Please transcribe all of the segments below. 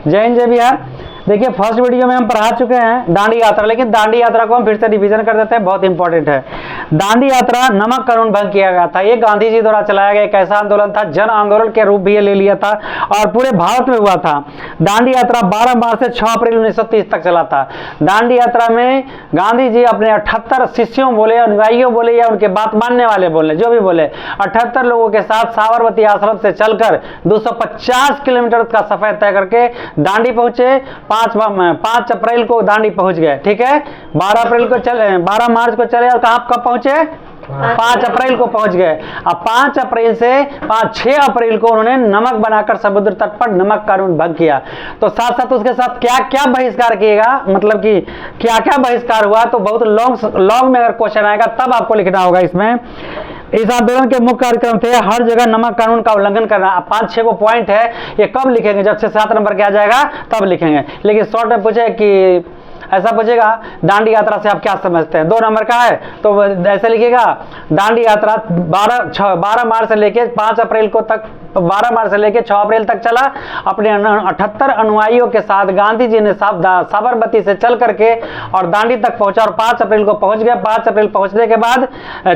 जय हिंद जय बिहार। देखिए फर्स्ट वीडियो में हम पढ़ा चुके हैं दांडी यात्रा, लेकिन दांडी यात्रा को हम फिर से रिवीजन कर देते हैं, बहुत इंपॉर्टेंट है। दांडी यात्रा नमक कानून भंग किया गया था। ये गांधी जी द्वारा चलाया गया एक ऐसा आंदोलन था, जन आंदोलन के रूप भी ये ले लिया था और पूरे भारत में हुआ था। दांडी यात्रा 12 मार्च से 6 अप्रैल 1930 तक चला था। दांडी यात्रा में गांधी जी अपने 78 शिष्यों बोले, अनुयायियों बोले या उनके बात मानने वाले बोले, जो भी बोले, 78 लोगों के साथ साबरमती आश्रम से चलकर 250 किलोमीटर का सफर तय करके दांडी पहुंचे। 5 अप्रैल को दांडी पहुंच गए, ठीक है। 12 मार्च को चले और कब पहुंचे? 5 अप्रैल को पहुंच गए। अब 5 अप्रैल से 6 अप्रैल को उन्होंने नमक बनाकर समुद्र तट पर नमक कानून भंग किया। तो साथ साथ उसके साथ क्या क्या बहिष्कार किएगा, मतलब कि क्या क्या बहिष्कार हुआ, तो बहुत लॉन्ग में अगर क्वेश्चन आएगा तब आपको लिखना होगा। इसमें इस आंदोलन के मुख्य कार्यक्रम थे हर जगह नमक कानून का उल्लंघन करना। 5-6 वो पॉइंट है, ये कब लिखेंगे? जब से 7 नंबर के आ जाएगा तब लिखेंगे। लेकिन शॉर्ट में पूछे कि ऐसा पूछेगा दांडी यात्रा से आप क्या समझते हैं, 2 नंबर का है तो ऐसे लिखिएगा दांडी यात्रा 12 मार्च से लेके 5 अप्रैल को तक, 12 मार्च से लेके 6 अप्रैल तक चला। अपने 78 अनुयायियों के साथ गांधी जी ने साबरमती से चल करके और दांडी तक पहुंचा और 5 अप्रैल को पहुंच गया। 5 अप्रैल पहुंचने के बाद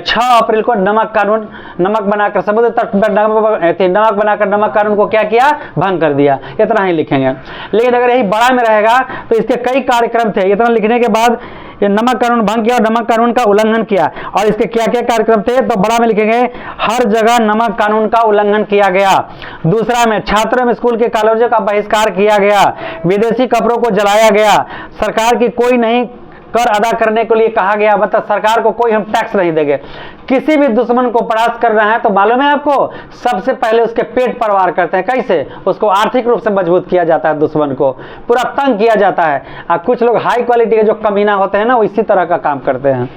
6 अप्रैल को नमक बनाकर समुद्र तट पर नमक बनाकर नमक कानून को क्या किया? भंग कर दिया। इतना ही लिखेंगे। लेकिन अगर यही बड़ा में रहेगा तो इसके कई कार्यक्रम थे। इतना लिखने के बाद ये नमक कानून भंग किया और नमक कानून का उल्लंघन किया, और इसके क्या क्या कार्यक्रम थे तो बड़ा में लिखेंगे हर जगह नमक कानून का उल्लंघन किया गया। दूसरा में छात्रों में स्कूल के कॉलेजों का बहिष्कार किया गया, विदेशी कपड़ों को जलाया गया, सरकार की कोई नहीं कर अदा करने के लिए कहा गया, मतलब सरकार को कोई हम टैक्स नहीं देंगे। किसी भी दुश्मन को परास्त करना है तो मालूम है आपको, सबसे पहले उसके पेट पर वार करते हैं। कैसे? उसको आर्थिक रूप से मजबूत किया जाता है, दुश्मन को पूरा तंग किया जाता है। कुछ लोग हाई क्वालिटी के जो कमीना होते हैं ना, वो इसी तरह का काम करते हैं।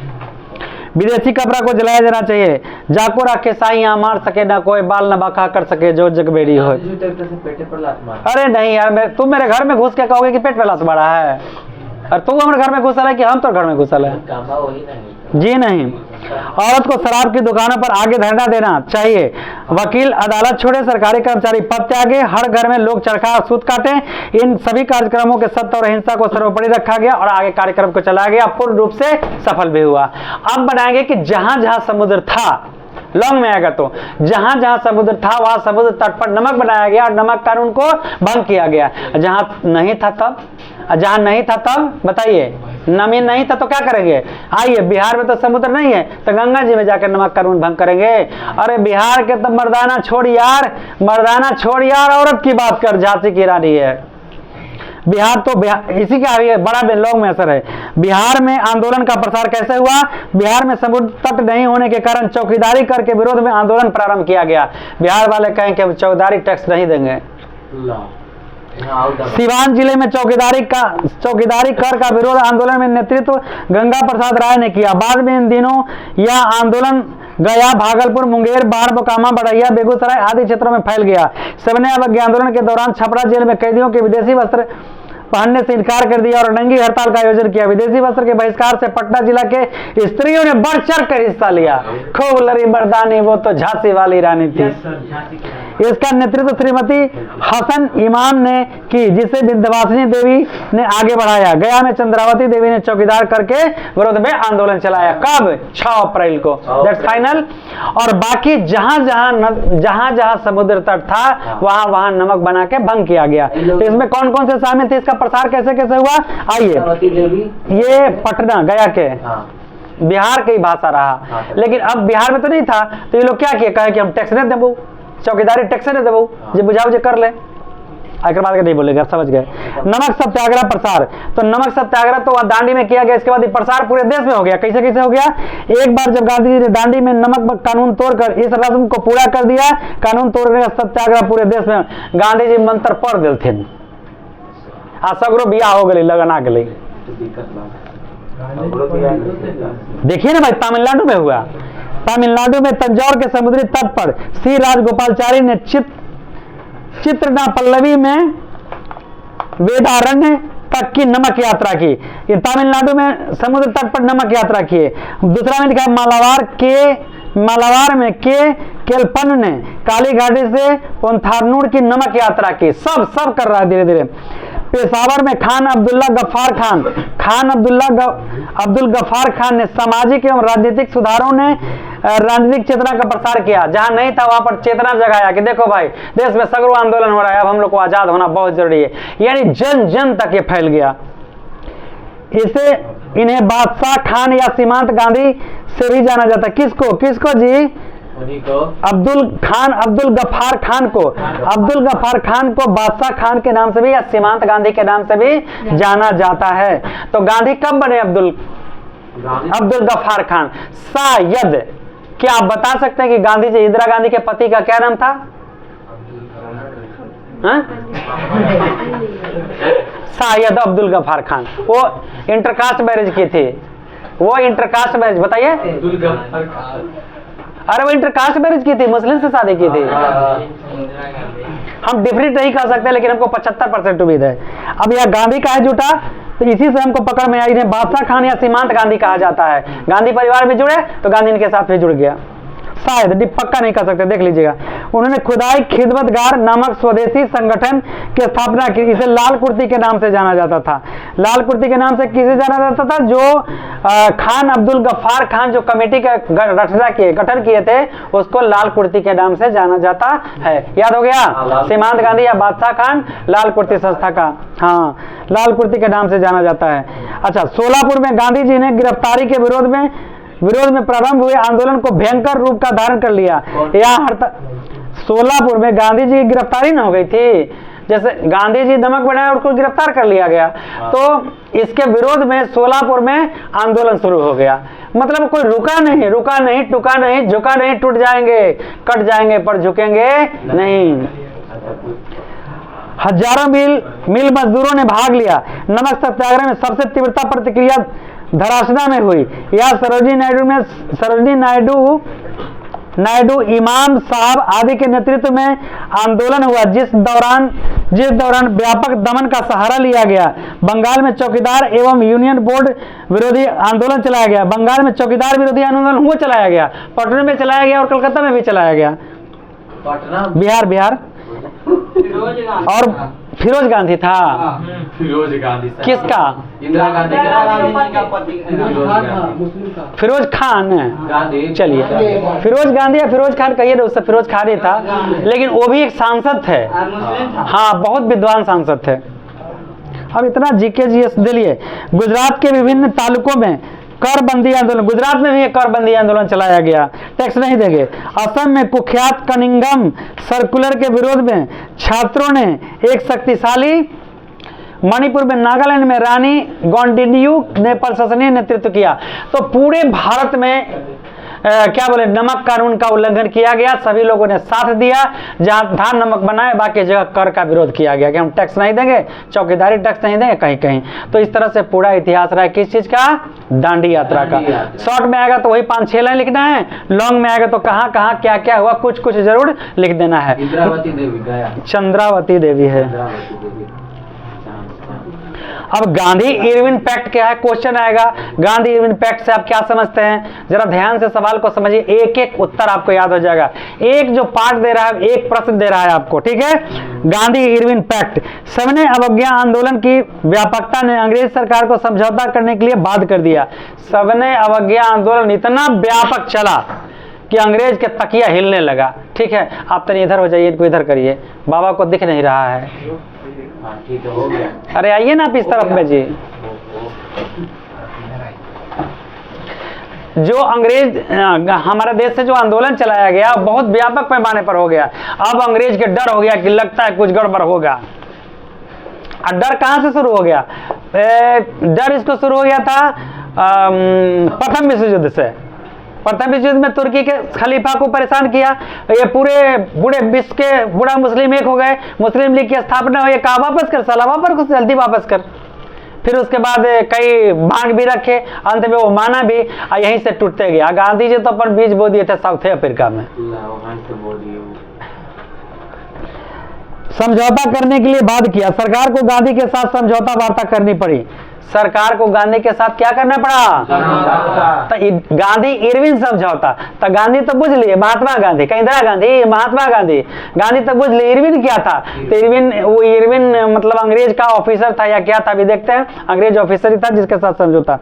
विदेशी कपड़ा को जलाया जाना चाहिए, जाको राखे साइया मार सके ना कोई, बाल न बाका कर सके जो जगबेड़ी हो। अरे नहीं यार, तुम मेरे घर में घुस के कहोगे कि पेट पे लात मारा है, और तू हमारे घर में घुसल है कि हम तो घर में घुसल है? जी नहीं। औरत को शराब की दुकानों पर आगे धरना देना चाहिए। वकील अदालत छोड़े, सरकारी कर्मचारी पद त्यागे, हर घर में लोग चरखा और सूत काटे। इन सभी कार्यक्रमों के सत्य और अहिंसा को सर्वोपरि रखा गया और आगे कार्यक्रम को चलाया गया, पूर्ण रूप से सफल भी हुआ। अब बनाएंगे कि जहां जहां समुद्र था, लॉन्ग में आएगा तो जहां जहां समुद्र था वहां समुद्र तट पर नमक बनाया गया और नमक कानून को भंग किया गया। जहां नहीं था तब, जहां नहीं था तब बताइए, नमी नहीं था तो क्या करेंगे? आइए, बिहार में तो समुद्र नहीं है तो गंगा जी में जाकर नमक कानून भंग करेंगे। अरे बिहार के तो मर्दाना छोड़ यार, मर्दाना छोड़ यार, औरत की बात कर, झांसी की रानी है बिहार। तो इसी का बड़ा लॉन्ग में असर है। बिहार में आंदोलन का प्रसार कैसे हुआ? बिहार में समुद्र तट नहीं होने के कारण चौकीदारी कर के विरोध में आंदोलन प्रारंभ किया गया। बिहार वाले कहें कि हम चौकीदारी टैक्स नहीं देंगे। सिवान जिले में चौकीदारी कर का विरोध आंदोलन में नेतृत्व गंगा प्रसाद राय ने किया। बाद में इन दिनों यह आंदोलन गया भागलपुर, मुंगेर, बाढ़, बोकामा, बड़ैया, बेगूसराय आदि क्षेत्रों में फैल गया। सविनय अवज्ञा आंदोलन के दौरान छपरा जेल में कैदियों के विदेशी वस्त्र पहनने से इनकार कर दिया और नंगी हड़ताल का आयोजन किया। विदेशी वस्त्र के बहिष्कार से पटना जिला के स्त्रियों ने बढ़ चढ़ कर हिस्सा लिया। खूब लड़ी मर्दानी, वो तो झांसी वाली रानी थी। इसका नेतृत्व श्रीमती हसन इमाम ने की, जिसे विंध्यवासिनी देवी ने आगे बढ़ाया। गया में चंद्रावती देवी ने चौकीदार करके विरोध में आंदोलन चलाया। कब? 6 अप्रैल को। That's final. और बाकी जहां जहां समुद्र तट था वहां वहां नमक बना के भंग किया गया। तो इसमें कौन कौन से शामिल थे? इसका प्रसार कैसे कैसे हुआ? आइए, ये पटना गया के बिहार की भाषा रहा, लेकिन अब बिहार में तो नहीं था, तो ये लोग क्या किए? कहे कि हम टैक्स नहीं देबू, चौकीदारी टैक्स नहीं देबू, जो बुझाओ जो कर ले। आखिर बाद नहीं बोलेगा, समझ गए। नमक सत्याग्रह प्रसार, तो नमक सत्याग्रह तो दांडी में किया गया। इसके बाद प्रसार पूरे देश में हो गया। कैसे कैसे हो गया? एक बार जब गांधी जी ने दांडी में नमक कानून तोड़कर इस रस्म को पूरा कर दिया, कानून तोड़ने का सत्याग्रह पूरे देश में गांधी जी मंत्र पढ़ देते थे। सगरो बियाह हो गई, लगन आ गई। देखिए ना भाई, तमिलनाडु में हुआ। तमिलनाडु में तंजौर के समुद्री तट पर श्री राजगोपालचारी ने चित्रना पल्लवी में वेदारण्य तक की नमक यात्रा की। तमिलनाडु में समुद्र तट पर नमक यात्रा किए। दूसरा में लिखा मालाबार में केलपन ने काली घाटी से पोंथारनूर की नमक यात्रा की। सब कर रहा है धीरे धीरे। पेशावर में खान अब्दुल गफ्फार खान ने सामाजिक एवं राजनीतिक सुधारों ने राजनीतिक चेतना का प्रसार किया। जहां नहीं था वहां पर चेतना जगाया कि देखो भाई देश में सगरो आंदोलन हो रहा है, अब हम लोग को आजाद होना बहुत जरूरी है। यानी जन जन तक ये फैल गया। इन्हें बादशाह खान या सीमांत गांधी से भी जाना जाता है। किसको जी? अब्दुल गफ्फार खान को बादशाह खान के नाम से भी या सीमांत गांधी के नाम से भी जाना जाता है। तो गांधी कब बने? अब्दुल गफ्फार खान। शायद क्या आप बता सकते हैं कि गांधी जी इंदिरा गांधी के पति का क्या नाम था? शायद अब्दुल गफ्फार खान। वो इंटरकास्ट मैरिज की थी। वो इंटरकास्ट मैरिज बताइए। अरे वो इंटरकास्ट मैरिज की थी, मुस्लिम से शादी की थी। हम डिफरेंट नहीं कर सकते, लेकिन हमको 75% उम्मीद है। अब यह गांधी का है जुटा, तो इसी से हमको पकड़ में आई। इन्हें बादशाह खान या सीमांत गांधी कहा जाता है। गांधी परिवार में जुड़े तो गांधी इनके साथ भी जुड़ गया। शायद पक्का नहीं कर सकते, देख लीजिएगा। उन्होंने खुदाई खिदमतगार नामक स्वदेशी संगठन की स्थापना की। इसे लाल कुर्ती के नाम से जाना जाता था। लाल कुर्ती के नाम से किसे जाना जाता था? जो खान अब्दुल गफ्फार खान जो कमेटी का गठन किए थे, उसको लाल कुर्ती के नाम से जाना जाता है। याद हो गया? सीमांत गांधी या बादशाह खान लाल कुर्ती संस्था का, हाँ, लाल कुर्ती के नाम से जाना जाता है। अच्छा, सोलापुर में गांधी जी ने गिरफ्तारी के विरोध में प्रारंभ हुए आंदोलन को भयंकर रूप का धारण कर लिया। सोलापुर में गांधी जी की गिरफ्तारी ना हो गई थी, जैसे गांधी जी नमक बनाया उसको गिरफ्तार कर लिया गया, तो इसके विरोध में सोलापुर में आंदोलन शुरू हो गया। मतलब कोई रुका नहीं, टुका नहीं, झुका नहीं, टूट जाएंगे, कट जाएंगे पर झुकेंगे नहीं। हजारों मिल मजदूरों ने भाग लिया। नमक सत्याग्रह में सबसे तीव्रता प्रतिक्रिया धरासना में हुई। यह सरोजिनी नायडू, इमाम साहब आदि के नेतृत्व में आंदोलन हुआ, जिस दौरान व्यापक दमन का सहारा लिया गया। बंगाल में चौकीदार एवं यूनियन बोर्ड विरोधी आंदोलन चलाया गया। बंगाल में चौकीदार विरोधी आंदोलन वो चलाया गया, पटना में चलाया गया और कलकत्ता में भी चलाया गया। बिहार और फिरोज गांधी था। फिरोज गांधी किसका? इंदिरा गांधी का पति फिरोज खान। चलिए, फिरोज गांधी या फिरोज खान कहिए ना, उससे फिरोज खान ही था, लेकिन वो भी एक सांसद थे। हाँ, बहुत विद्वान सांसद थे। अब इतना जीके जीएस दिलिए। गुजरात के विभिन्न तालुकों में कर बंदी आंदोलन, गुजरात में भी एक कर बंदी आंदोलन चलाया गया, टैक्स नहीं देंगे। असम में कुख्यात कनिंगम सर्कुलर के विरोध में छात्रों ने एक शक्तिशाली, मणिपुर में, नागालैंड में रानी गौंडिन्यू ने प्रशासनिक नेतृत्व किया। तो पूरे भारत में क्या बोले, नमक कानून का उल्लंघन किया गया। सभी लोगों ने साथ दिया। जहां धान नमक बनाए, बाकी जगह कर का विरोध किया गया कि हम टैक्स नहीं देंगे, चौकीदारी टैक्स नहीं देंगे कहीं कहीं। तो इस तरह से पूरा इतिहास रहा है किस चीज का? दांडी यात्रा का। शॉर्ट में आएगा तो वही 5-6 लाइन लिखना है, लॉन्ग में आएगा तो कहाँ कहाँ क्या क्या हुआ कुछ जरूर लिख देना है। चंद्रावती देवी है। अब गांधी इरविन पैक्ट क्या है? क्वेश्चन आएगा, गांधी इरविन पैक्ट से आप क्या समझते हैं? जरा ध्यान से सवाल को समझिए, एक एक उत्तर आपको याद हो जाएगा। एक जो पार्ट दे रहा है, एक प्रश्न दे रहा है आपको, ठीक है? Gandhi Irwin pact. सविनय अवज्ञा आंदोलन की व्यापकता ने अंग्रेज सरकार को समझौता करने के लिए बाध्य कर दिया। सविनय अवज्ञा आंदोलन इतना व्यापक चला कि अंग्रेज के तकिया हिलने लगा। ठीक है, आप तो इधर हो जाइए, इनको इधर करिए, बाबा को दिख नहीं रहा है। ठीक हो गया। अरे आइए ना आप इस तरफ में जी। जो अंग्रेज हमारे देश से जो आंदोलन चलाया गया बहुत व्यापक पैमाने पर हो गया। अब अंग्रेज के डर हो गया कि लगता है कुछ गड़बड़ होगा। और डर कहां से शुरू हो गया? डर इसको शुरू हो गया था प्रथम विश्व युद्ध से। प्रथम विश्व युद्ध में तुर्की के खलीफा को परेशान किया। ये पूरे विश्व के बूढ़ा मुस्लिम एक हो गए। मुस्लिम लीग की स्थापना हुई, कहा वापस कर साला, वापस जल्दी वापस कर। फिर उसके बाद कई भाग भी रखे, अंत में वो माना भी, यहीं से टूटते गया। गांधी जी तो अपन बीज बो दिए थे साउथ अफ्रीका में। समझौता करने के लिए बाध्य किया। सरकार को गांधी के साथ समझौता वार्ता करनी पड़ी। सरकार को गांधी के साथ क्या करना पड़ा? तो गांधी इरविन समझौता। तो गांधी तो बुझ लिए महात्मा गांधी, कहीं इंदिरा गांधी, महात्मा गांधी, गांधी तो बुझ लिए। इरविन क्या था? तो इरविन मतलब अंग्रेज का ऑफिसर था या क्या था, अभी देखते हैं। अंग्रेज ऑफिसर ही था जिसके साथ समझौता,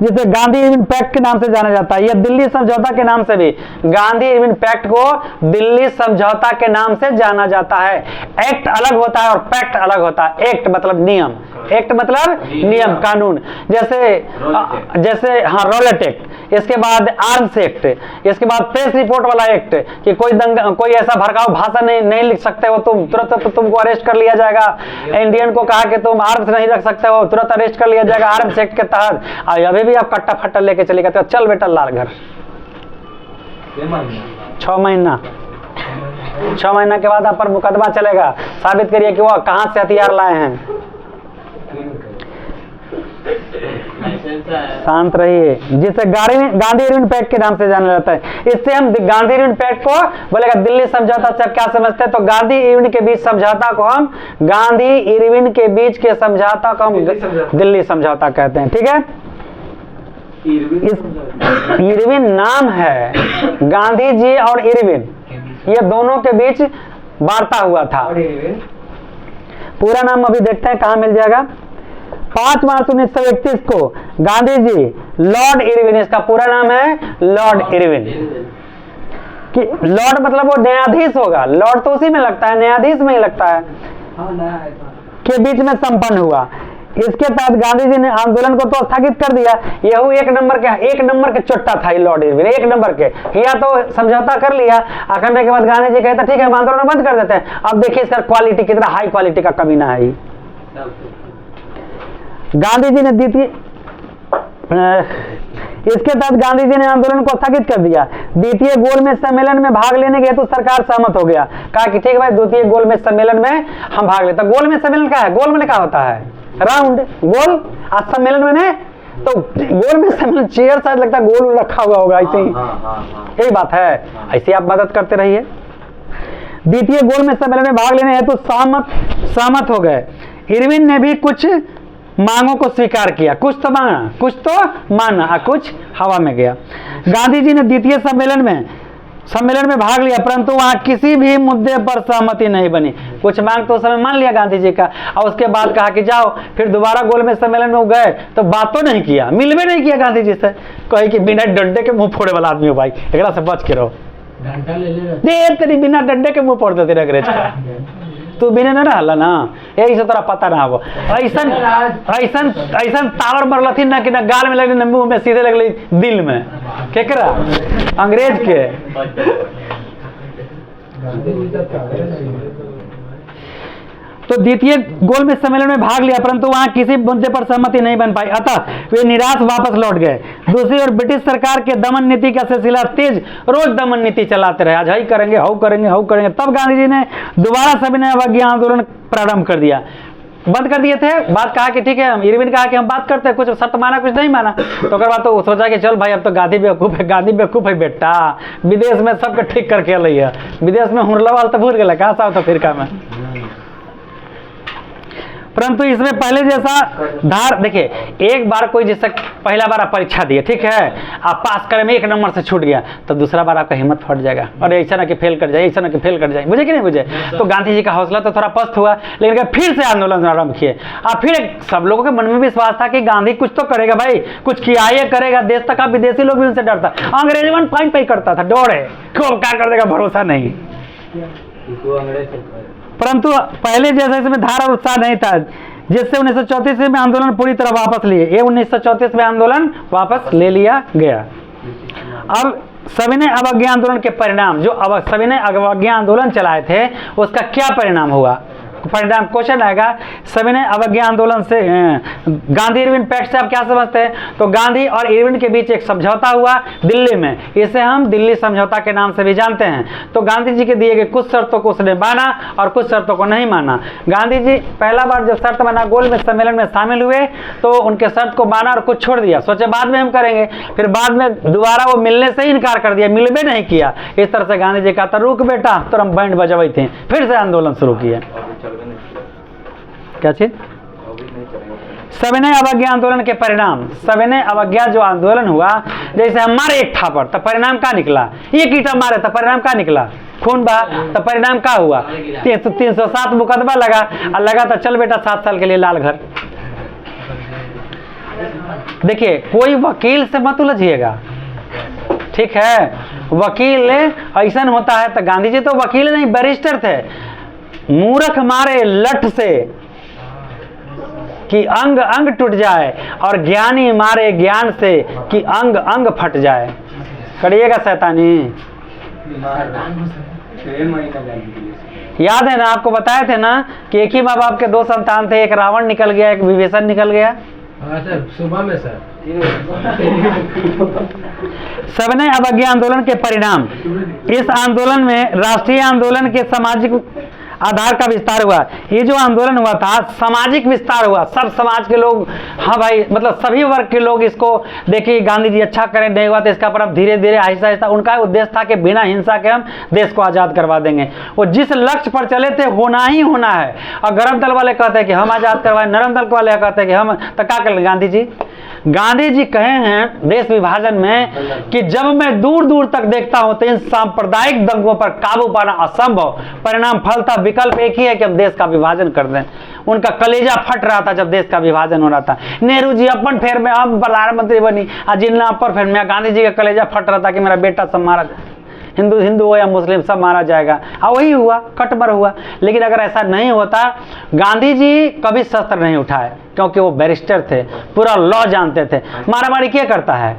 जिसे गांधी इरविन पैक्ट के नाम से जाना जाता है, या दिल्ली समझौता के नाम से भी। गांधी इरविन पैक्ट को दिल्ली समझौता के नाम से जाना जाता है। एक्ट अलग होता है और पैक्ट अलग होता है। एक्ट मतलब नियम, एक्ट मतलब नियम, कानून। जैसे हाँ, रॉलेट एक्ट, इसके बाद आर्म्स एक्ट, इसके बाद प्रेस रिपोर्ट वाला एक्ट कि कोई ऐसा भड़काऊ भाषण नहीं लिख सकते हो तुम, तुरंत तुमको अरेस्ट कर लिया जाएगा। इंडियन को कहा कि तुम आर्म्स नहीं रख सकते हो, तुरंत अरेस्ट कर लिया जाएगा आर्म्स एक्ट के तहत। अभी भी आप कट्टा फट्टा लेके चले गए, चल बेटा लाल घर। 6 महीना, 6 महीना के बाद आप पर मुकदमा चलेगा, साबित करिए कि वो कहां से हथियार लाए हैं। शांत रहिए। जिसे गांधी इरविन पैक्ट के नाम से जाना जाता है। इससे हम गांधी इरविन पैक्ट को बोलेगा दिल्ली समझौता से आप क्या समझते हैं? तो गांधी इरविन के बीच समझौता को हम गांधी इरविन के बीच के समझौता को हम दिल्ली समझौता कहते हैं। ठीक है, इरविन नाम है, गांधी जी और इरविन ये दोनों के बीच वार्ता हुआ था। पूरा नाम अभी देखते हैं कहां मिल जाएगा। 5 मार्च 1931 को गांधी जी लॉर्ड इरविन, इसका पूरा नाम है लॉर्ड इरविन, कि लॉर्ड मतलब वो न्यायाधीश होगा, लॉर्ड तो उसी में लगता है, न्यायाधीश में ही लगता है, के बीच में संपन्न हुआ। इसके तहत गांधी जी ने आंदोलन को तो स्थगित कर दिया। यह एक नंबर के चोट्टा था ये लॉर्ड इरविन, 1 नंबर के, या तो समझौता कर लिया, करने के बाद गांधी जी कहता ठीक है हम आंदोलन बंद कर देते हैं। अब देखिए इसका क्वालिटी कितना हाई क्वालिटी का कमीना है। गांधी जी ने इसके तहत गांधी जी ने आंदोलन को स्थगित कर दिया। द्वितीय गोलमेज सम्मेलन में भाग लेने के हेतु सरकार सहमत हो गया। कहा कि ठीक है भाई, द्वितीय गोलमेज सम्मेलन में हम भाग लेते। गोलमेज सम्मेलन क्या है? गोल में क्या होता है? राउंड, गोल। आज सम्मेलन में तो गोलमेज सम्मेलन चेयर शायद लगता है गोल रखा हुआ होगा, ऐसे ही यही बात है। ऐसे आप मदद करते रहिए। द्वितीय गोलमेज सम्मेलन में भाग लेने हेतु सहमत हो गए। इरविन ने भी कुछ मांगों को स्वीकार किया, कुछ तो माना, कुछ हवा में गया। गांधी जी ने द्वितीय सम्मेलन में भाग लिया, परंतु वहां किसी भी मुद्दे पर सहमति नहीं बनी। कुछ मांग तो उस समय मान लिया गांधी जी का, और उसके बाद कहा कि जाओ। फिर दोबारा गोलमेज सम्मेलन में गए तो बात तो नहीं किया, मिलवे नहीं किया गांधी जी से। कहे कि बिना डंडे के मुंह फोड़े वाला आदमी हो भाई, एकरा से बच के रहो। तेरी बिना डंडे के मुंह फोड़ देते अंग्रेज का, तू बिना न रहला ना, यही से तोरा पता ना हो। ऐसा टावर मरल थी ना कि ना गाल में लगले ना मुंह में, सीधे लगले दिल में। केकरा? अंग्रेज के। तो द्वितीय गोलमेज सम्मेलन में भाग लिया, परंतु वहां किसी मुद्दे पर सहमति नहीं बन पाई, अतः वे निराश वापस लौट गए। दूसरी ओर ब्रिटिश सरकार के दमन नीति का सिलसिला तेज, रोज दमन नीति चलाते रहे। आज हई करेंगे, हऊ करेंगे। तब गांधी जी ने दोबारा सविनय अवज्ञा आंदोलन प्रारंभ कर दिया। बंद कर दिए थे, बात कहा कि ठीक है, इरविन कहा कि हम बात करते हैं, कुछ शर्त माना कुछ नहीं माना। तो अगर बात तो सोचा कि चल भाई अब तो गांधी बेवकूफ है बेटा, विदेश में सबके ठीक करके अल, विदेश में हुरलवाल तो भूल गया, कहाँ सा होता फिर में। परंतु इसमें पहले जैसा धार, देखिए एक बार कोई जैसे पहला बार आप परीक्षा दिए, ठीक है, आप पास करे में 1 नंबर से छूट गया, तो दूसरा बार आपका हिम्मत फट जाएगा, और ऐसा ना कि फेल कर जाए, ऐसा ना कि फेल कर जाए, मुझे कि नहीं मुझे। तो गांधी जी का हौसला तो थोड़ा पस्त हुआ, लेकिन फिर से आंदोलन आरंभ किए। फिर सब लोगों के मन में विश्वास था कि गांधी कुछ तो करेगा भाई, कुछ किया ही करेगा। देश तक का विदेशी लोग भी उनसे डरता, अंग्रेज मन पाई करता था, डर है क्यों, क्या कर देगा भरोसा नहीं। परंतु पहले जैसे इसमें धार और उत्साह नहीं था, जिससे 1934 में आंदोलन पूरी तरह वापस लिए। ये 1934 में आंदोलन वापस ले लिया गया। अब सविनय अवज्ञा आंदोलन के परिणाम, जो सविनय अवज्ञा आंदोलन चलाए थे उसका क्या परिणाम हुआ? परिणाम क्वेश्चन आएगा। सविनय अवज्ञा आंदोलन से गांधी इरविन पैक्ट से आप क्या समझते हैं? तो गांधी और इरविन के बीच एक समझौता हुआ दिल्ली में, इसे हम दिल्ली समझौता के नाम से भी जानते हैं। तो गांधी जी के दिए गए कुछ शर्तों को उसने माना और कुछ शर्तों को नहीं माना। गांधी जी पहला बार जब शर्त माना, गोलमेज सम्मेलन में शामिल हुए, तो उनके शर्त को माना और कुछ छोड़ दिया, सोचे बाद में हम करेंगे। फिर बाद में दोबारा वो मिलने से ही इनकार कर दिया, मिलबे नहीं किया। इस तरह से गांधी जी कहा था रुक बेटा, तो हम बैंड बजवाई थे, फिर से आंदोलन शुरू किए। क्या चीज? सविनय अवज्ञा आंदोलन के परिणाम, सविनय अवज्ञा जो आंदोलन हुआ, जैसे हम मारे एक थापड़ तो परिणाम क्या निकला, एक ईटा मारे तो परिणाम क्या निकला, खून बहा, तो परिणाम क्या हुआ, 307 मुकदमा लगा और लगा तो चल बेटा 7 साल के लिए लाल घर। देखिए कोई वकील से मत उलझिएगा, ठीक है, वकील ऐसा होता है। तो गांधी जी तो वकील नहीं बैरिस्टर थे। मूर्ख मारे लठ से कि अंग अंग टूट जाए और ज्ञानी मारे ज्ञान से कि अंग अंग फट जाए। करिएगा शैतानी। याद है ना, आपको बताए थे ना कि एक ही माँ बाप के 2 संतान थे, एक रावण निकल गया, एक विभीषण निकल गया। सर सुबह में सर सविनय अवज्ञा आंदोलन के परिणाम, इस आंदोलन में राष्ट्रीय आंदोलन के सामाजिक आधार का विस्तार हुआ। ये जो आंदोलन हुआ था सामाजिक विस्तार हुआ, सब समाज के लोग, हाँ भाई, मतलब सभी वर्ग के लोग इसको देखिए गांधी जी अच्छा करें, नहीं हुआ तो इसका पर अब धीरे धीरे आहिस्ता आहिस्ता, उनका उद्देश्य था कि बिना हिंसा के हम देश को आज़ाद करवा देंगे। वो जिस लक्ष्य पर चले थे होना ही होना है। और गरम दल वाले कहते हैं कि हम आज़ाद करवाएं, नरम दल वाले कहते हैं कि हम, तो क्या कर गांधी जी? गांधी जी कहे हैं देश विभाजन में कि जब मैं दूर दूर तक देखता हूं तो इन सांप्रदायिक दंगों पर काबू पाना असंभव, परिणाम फलता विकल्प एक ही है कि हम देश का विभाजन कर दें। उनका कलेजा फट रहा था जब देश का विभाजन हो रहा था। नेहरू जी अपन फेर में हम प्रधानमंत्री बनी, जिन्ना अपर फेर में गांधी जी का कलेजा फट रहा था कि मेरा बेटा सब मारा, हिंदू हो या मुस्लिम सब मारा जाएगा। और वही हुआ, कटमर हुआ। लेकिन अगर ऐसा नहीं होता, गांधी जी कभी शस्त्र नहीं उठाए क्योंकि वो बैरिस्टर थे, पूरा लॉ जानते थे। मारामारी क्या करता है?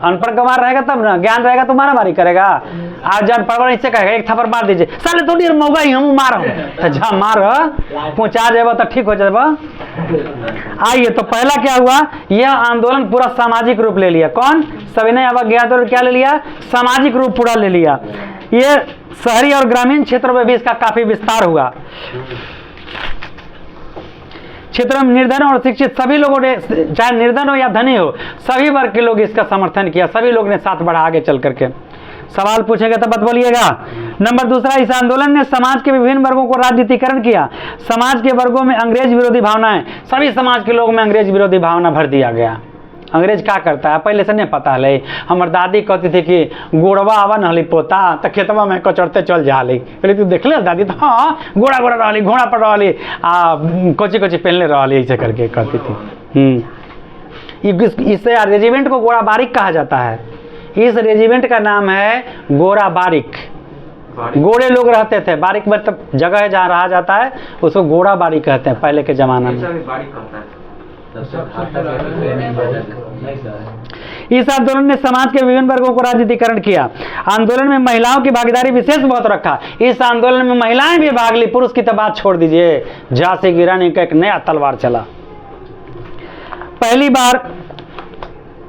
अनपढ़ गंवार रहेगा तब ना, ज्ञान रहेगा तो मारामारी करेगा। आज जान पढ़ इससे कहेगा एक थप्पड़ मार दीजिए, साले थोड़ी देर मौगा ही हम मार तो जा मार पहुंचा जाएगा तो ठीक हो जाएगा। आइए, तो पहला क्या हुआ, यह आंदोलन पूरा सामाजिक रूप ले लिया। कौन? सविनय अवज्ञा आंदोलन क्या ले लिया? सामाजिक रूप पूरा ले लिया। ये शहरी और ग्रामीण क्षेत्रों में भी इसका काफी विस्तार हुआ। क्षेत्र में निर्धन और शिक्षित सभी लोगों ने, चाहे निर्धन हो या धनी हो, सभी वर्ग के लोग इसका समर्थन किया। सभी लोग ने साथ बढ़ा आगे चल करके। सवाल पूछेंगे तो बत बोलिएगा। नंबर दूसरा, इस आंदोलन ने समाज के विभिन्न वर्गों को राजनीतिकरण किया। समाज के वर्गों में अंग्रेज विरोधी भावनाएं, सभी समाज के लोग में अंग्रेज विरोधी भावना भर दिया गया। अंग्रेज क्या करता है पहले से नहीं पता है। हमार दादी कहती थी कि गोड़वा आवा नहली पोता तो खेतवा में कचरते चल जा ली। पहले तू देख ले दादी, तो हाँ गोड़ा गोड़ा रही, घोड़ा पर रही, कोची कोची पहनले रही, ऐसे करके कहती थी। इससे रेजिमेंट को गोड़ा बारीक कहा जाता है। इस रेजिमेंट का नाम है गोरा बारीक। गोरे लोग रहते थे, बारीक मतलब जगह है जहाँ रहा जाता है, उसको गोरा बारीक कहते हैं पहले के जमाना में। इस आंदोलन ने समाज के विभिन्न वर्गों को राजनीतिकरण किया। आंदोलन में महिलाओं की भागीदारी विशेष बहुत रखा। इस आंदोलन में महिलाएं भी भाग ली, पुरुष की तो बात छोड़ दीजिए। झांसी की रानी का एक नया तलवार चला।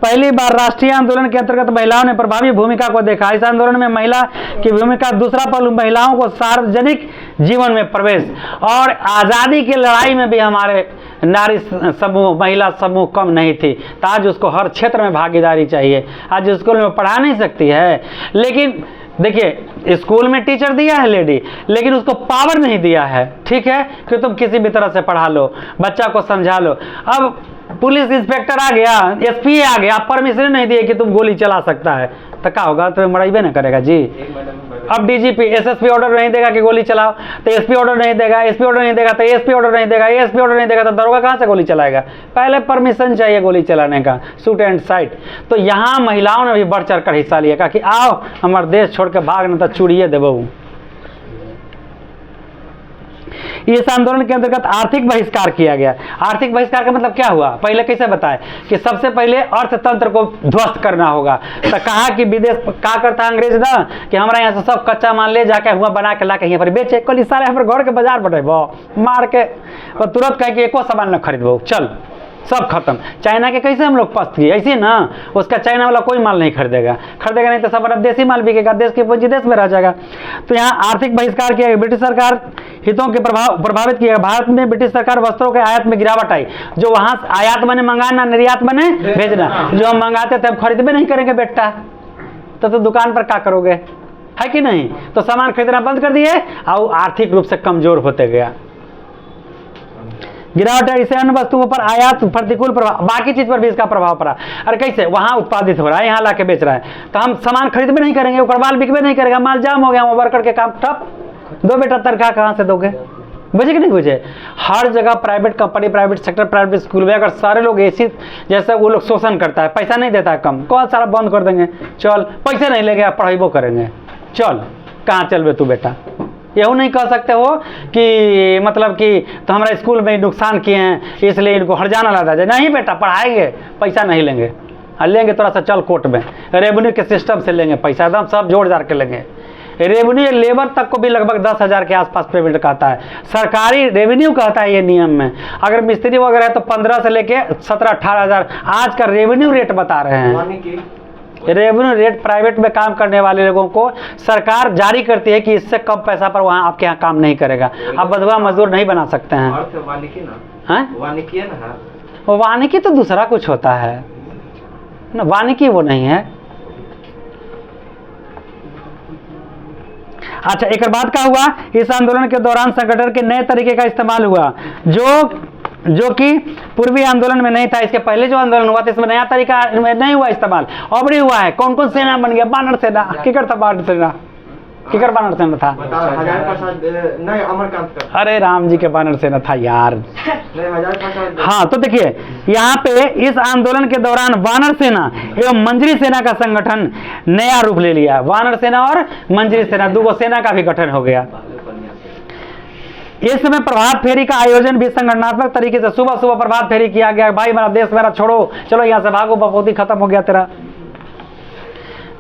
पहली बार राष्ट्रीय आंदोलन के अंतर्गत महिलाओं ने प्रभावी भूमिका को देखा। इस आंदोलन में महिला की भूमिका दूसरा पहलू, महिलाओं को सार्वजनिक जीवन में प्रवेश, और आज़ादी की लड़ाई में भी हमारे नारी समूह, महिला समूह कम नहीं थी। तो आज उसको हर क्षेत्र में भागीदारी चाहिए। आज स्कूल में पढ़ा नहीं सकती है, लेकिन देखिए स्कूल में टीचर दिया है लेडी, लेकिन उसको पावर नहीं दिया है। ठीक है कि तुम किसी भी तरह से पढ़ा लो, बच्चा को समझा लो। अब पुलिस इंस्पेक्टर आ गया, एसपी आ गया, परमिशन नहीं दिए कि तुम गोली चला सकता है, तो क्या होगा? तो मरेबे ना करेगा जी। अब डीजीपी एसएसपी ऑर्डर नहीं देगा कि गोली चलाओ, तो एसपी ऑर्डर नहीं देगा, एसपी ऑर्डर नहीं देगा तो एसपी ऑर्डर नहीं देगा, एसपी ऑर्डर नहीं देगा तो दरोगा कहाँ से गोली चलाएगा? पहले परमिशन चाहिए गोली चलाने का, शूट एंड साइट। तो यहाँ महिलाओं ने भी बढ़ चढ़ कर हिस्सा लिया, कहा कि आओ हमारे देश छोड़ के भाग न तो चूड़िए देबो। इस आंदोलन के अंतर्गत आर्थिक बहिष्कार किया गया। आर्थिक बहिष्कार का मतलब क्या हुआ, पहले कैसे बताए कि सबसे पहले अर्थतंत्र को ध्वस्त करना होगा। तो कहा कि विदेश क्या करता अंग्रेज ना कि हमारा यहाँ से सब कच्चा माल ले जाके हुआ बना के ला के यहाँ पर बेचे, कल सारे हमारे घर के बाजार बढ़ेबो मार के, और तुरंत कहे कि एको सामान न खरीदबो, चल सब खत्म। चाइना के कैसे हम लोग पस्त किए, ऐसे ना उसका चाइना वाला कोई माल नहीं खरीदेगा नहीं तो सब देसी माल बिकेगा, देश की पूंजी देश में रह जाएगा। तो यहाँ आर्थिक बहिष्कार किया। ब्रिटिश सरकार हितों के प्रभावित किया। भारत में ब्रिटिश सरकार वस्त्रों के आयात में गिरावट आई। जो वहाँ आयात बने मंगाना, निर्यात बने भेजना। जो हम मंगाते थे हम खरीदबे नहीं करेंगे बेटा, तो दुकान पर क्या करोगे, है कि नहीं? तो सामान खरीदना बंद कर दिए और आर्थिक रूप से कमजोर होते गया। गिरावट है, इससे अन्य वस्तुओं पर आयात प्रतिकूल प्रभाव, बाकी चीज पर भी इसका प्रभाव पड़ा। अरे कैसे, वहां उत्पादित हो रहा है, यहाँ लाके बेच रहा है, तो हम सामान खरीद भी नहीं करेंगे, माल बिकवे नहीं करेगा, माल जाम हो गया, वर्कर के काम ठप। दो बेटा तनख्वाह कहाँ से दोगे? बुझे कि नहीं बुझे? हर जगह private company, private sector, private school में अगर सारे लोग ऐसी जैसे वो लोग शोषण करता है, पैसा नहीं देता है कम, कौन सारा बंद कर देंगे, चल पैसे नहीं लेंगे, पढ़ाई करेंगे, चल कहाँ चलबे तू बेटा? यही नहीं कह सकते हो कि मतलब कि तो हमारा स्कूल में नुकसान किए हैं इसलिए इनको हर्जाना लगा जाए। नहीं बेटा, पढ़ाएंगे, पैसा नहीं लेंगे, लेंगे थोड़ा सा चल कोर्ट में, रेवेन्यू के सिस्टम से लेंगे पैसा, एकदम सब जोड़ जाड़ के लेंगे। रेवेन्यू लेबर तक को भी लगभग 10,000 के आसपास पेमेंट कहता है, सरकारी रेवेन्यू कहता है ये नियम में। अगर मिस्त्री वगैरह है तो 15 से लेके 17-18 हज़ार आज का रेवेन्यू रेट बता रहे हैं। रेवेन्यू रेट प्राइवेट में काम करने वाले लोगों को सरकार जारी करती है कि इससे कम पैसा पर वहाँ आपके यहाँ काम नहीं करेगा, आप बंधुआ मजदूर नहीं बना सकते हैं। वानिकी तो दूसरा कुछ होता है ना, वानिकी वो नहीं है। अच्छा, एक बात का हुआ, इस आंदोलन के दौरान संगठन के नए तरीके का इस्तेमाल हुआ जो कि पूर्वी आंदोलन में नहीं था। इसके पहले जो आंदोलन हुआ था इसमें नया तरीका नहीं हुआ इस्तेमाल, अब भी हुआ है। कौन कौन सेना बन गया? बानर सेना, किकर था बानर सेना, किकर बानर सेना था? अरे राम जी के बानर सेना था यार। हाँ, तो देखिए यहाँ पे इस आंदोलन के दौरान वानर सेना एवं मंजरी सेना का संगठन नया रूप ले लिया। वानर सेना और मंजरी सेना, दो सेना का भी गठन हो गया। इस समय प्रभात फेरी का आयोजन भी संगठनात्मक तरीके से सुबह सुबह प्रभात फेरी किया गया। भाई मेरा देश मेरा छोड़ो, चलो यहाँ से भागो, बपोती खत्म हो गया तेरा।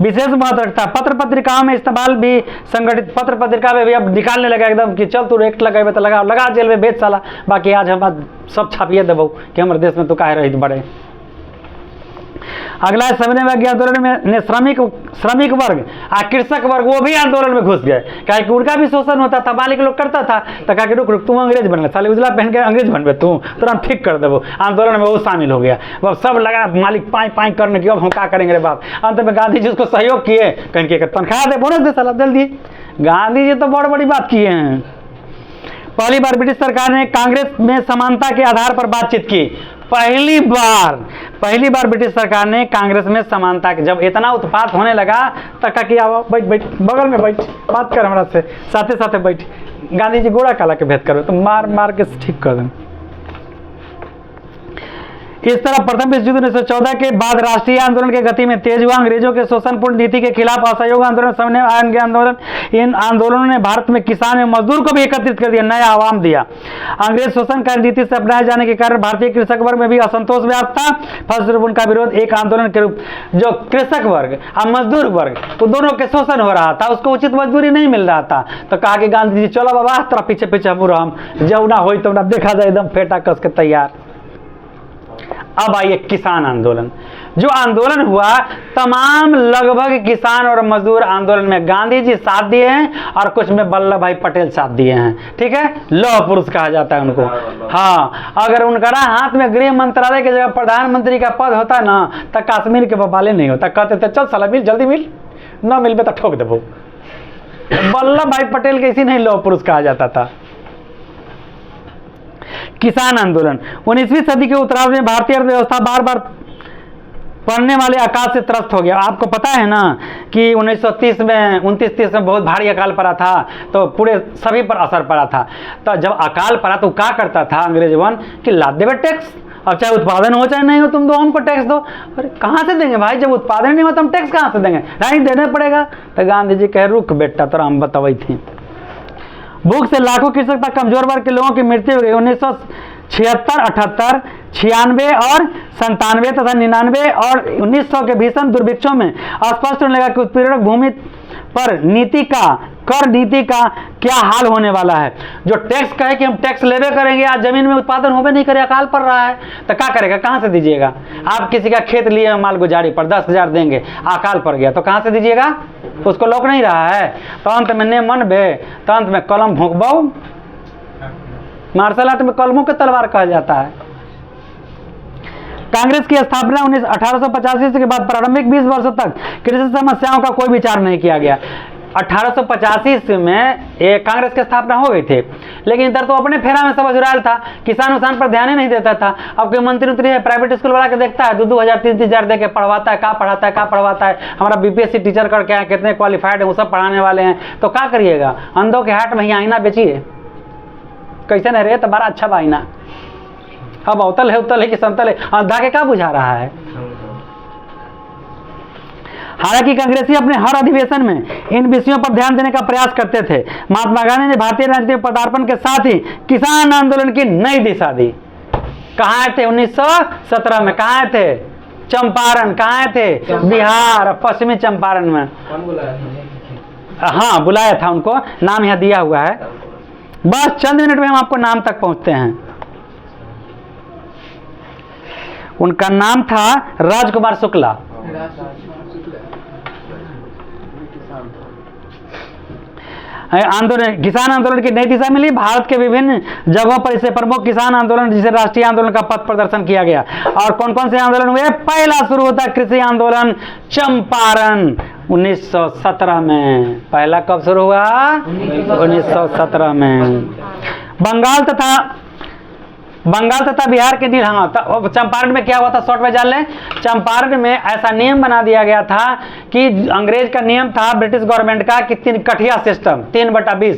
विशेष महत्व रखता है पत्र पत्रिकाओं में इस्तेमाल भी संगठित, पत्र पत्रिका में भी अब निकालने लगा एकदम कि चल तू रेट लगे तो लगा जेल में बेच साला, बाकी आज हम सब छापिए देबो कि हमारे देश में तो काहे रहित बड़े। अगला समन्वय आंदोलन में ने श्रमिक वर्ग और कृषक वर्ग वो भी आंदोलन में घुस गए, क्या कि उनका भी शोषण होता था, मालिक लोग करता था, तो कहा कि रुक तुम अंग्रेज बन गए, साले उजला पहन के अंग्रेज बनबे तू, तो हम ठीक कर देबो। आंदोलन में वो शामिल हो गया, अब सब लगा मालिक पाई करने की, अब हम क्या करेंगे रे बाप। अंत में गांधी जी उसको सहयोग किए, कहीं के तनख्वाह दे, बोनस दे साला, जल्दी। गांधी जी तो बहुत बड़ी बात किए हैं। पहली बार ब्रिटिश सरकार ने कांग्रेस में समानता के आधार पर बातचीत की। पहली बार ब्रिटिश सरकार ने कांग्रेस में समानता के, जब इतना उत्पात होने लगा तक कि आओ बैठ बगल में बैठ, बात कर हमारा से, साथे साथे बैठ। गांधी जी गोड़ा काला के भेद करो तो मार के ठीक कर दें। इस तरह प्रथम विश्व युद्ध 1914 के बाद राष्ट्रीय आंदोलन के गति में तेज हुआ। अंग्रेजों के शोषणपूर्ण नीति के खिलाफ असहयोग आंदोलन, समन्वय आंदोलन, इन आंदोलनों ने भारत में किसान एवं मजदूर को भी एकत्रित कर दिया, नया आवाम दिया। अंग्रेज शोषणकारी नीति से अपनाए जाने के कारण भारतीय कृषक वर्ग में भी असंतोष व्याप्त था। फलस्वरूप उनका विरोध एक आंदोलन के रूप, जो कृषक वर्ग और मजदूर वर्ग तो दोनों के शोषण हो रहा था, उसको उचित मजदूरी नहीं मिल रहा था, तो कहा कि गांधी जी चलो बाबा तेरा पीछे पीछे हम जब ना हो तो ना देखा जाए, एकदम फेटा कस के तैयार। अब आइए किसान आंदोलन। जो आंदोलन हुआ तमाम लगभग किसान और मजदूर आंदोलन में गांधी जी साथ दिए हैं और कुछ में वल्लभ भाई पटेल साथ दिए हैं, ठीक है, लौह पुरुष कहा जाता है उनको। हाँ, अगर उनका हाथ में गृह मंत्रालय की जगह प्रधानमंत्री का पद होता ना तो कश्मीर के बवाले नहीं होता, कहते थे चल साला मिल, जल्दी मिल, ना मिलबे तो ठोक देबो। वल्लभ भाई पटेल के इसी नहीं लौह पुरुष कहा जाता था। किसान आंदोलन 19वीं सदी के उत्तरार्ध में भारतीय अर्थव्यवस्था बार बार पड़ने वाले अकाल से त्रस्त हो गया। आपको पता है ना कि 1930 में 29-30 में बहुत भारी अकाल पड़ा था, तो पूरे सभी पर असर पड़ा था। तो जब अकाल पड़ा तो क्या करता था अंग्रेज वन कि लाद देवे टैक्स, अब चाहे उत्पादन हो चाहे नहीं हो, तुम दो हमको टैक्स दो। अरे कहाँ से देंगे भाई, जब उत्पादन नहीं हो तो हम टैक्स कहाँ से देंगे, नहीं देना पड़ेगा। तो गांधी जी कहे रुक बेटा तो हम बताई थी। भूख से लाखों कृषक तक कमजोर वर्ग के लोगों की मृत्यु हो गई। 1976, 78, 96 और 97 तथा 99 और 1900 के भीषण दुर्भिक्षों में स्पष्ट होने लगा कि उत्पीड़क भूमि पर नीति का, कर नीति का क्या हाल होने वाला है। जो टैक्स कहे कि हम टैक्स लेवे करेंगे, आज जमीन में उत्पादन होवे नहीं करे, अकाल पड़ रहा है, तो क्या करेगा, कहाँ से दीजिएगा। आप किसी का खेत लिए माल गुजारी पर 10,000 देंगे, अकाल पड़ गया तो कहाँ से दीजिएगा, उसको लोक नहीं रहा है, तो अंत में ने मन बे, तो अंत में कलम भोंकबो। मार्शल आर्ट में कलमों के तलवार कहा जाता है। कांग्रेस की स्थापना 1885 के बाद प्रारंभिक 20 वर्षों तक कृषि समस्याओं का कोई विचार नहीं किया गया। 1885 ईस्वी में ये कांग्रेस की स्थापना हो गई थी, लेकिन इधर तो अपने फेरा में सब अजुरायल था, किसान उसान पर ध्यान ही नहीं देता था। अब कोई मंत्री उतरी है प्राइवेट स्कूल वाला के देखता है 2-2 हज़ार 3-3 हज़ार दे के पढ़वाता है, कहाँ पढ़वाता है। हमारा बीपीएससी टीचर करके आए, कितने क्वालिफाइड है, वो सब पढ़ाने वाले हैं, तो क्या करिएगा। अंधों के हाट में ही आईना बेचिए, कैसे नहीं रहे तो बड़ा अच्छा आईना। अब अवतल है कि समतल है, अंधा के क्या बुझा रहा है। हालांकि कांग्रेसी अपने हर अधिवेशन में इन विषयों पर ध्यान देने का प्रयास करते थे। महात्मा गांधी ने भारतीय राजनीति में पदार्पण के साथ ही किसान आंदोलन की नई दिशा दी। कहाँ थे 1917 में, कहाँ थे चंपारण, कहाँ थे बिहार, पश्चिमी चंपारण में। कौन बुलाया था? हाँ बुलाया था उनको, नाम यहाँ दिया हुआ है। बस चंद मिनट में हम आपको नाम तक पहुंचते हैं। उनका नाम था राजकुमार शुक्ला। आंदोलन, किसान आंदोलन की नई दिशा मिली। भारत के विभिन्न जगहों पर इसे प्रमुख किसान आंदोलन, जिसे राष्ट्रीय आंदोलन का पथ प्रदर्शन किया गया। और कौन कौन से आंदोलन हुए? पहला शुरू होता कृषि आंदोलन चंपारण 1917 में। पहला कब शुरू हुआ? 1917 में। बंगाल तथा बिहार के नील, हाँ चंपारण में क्या हुआ था, शॉर्ट में जान लें। चंपारण में ऐसा नियम बना दिया गया था कि अंग्रेज का नियम था, ब्रिटिश गवर्नमेंट का, कि 3 कठिया सिस्टम, 3/20,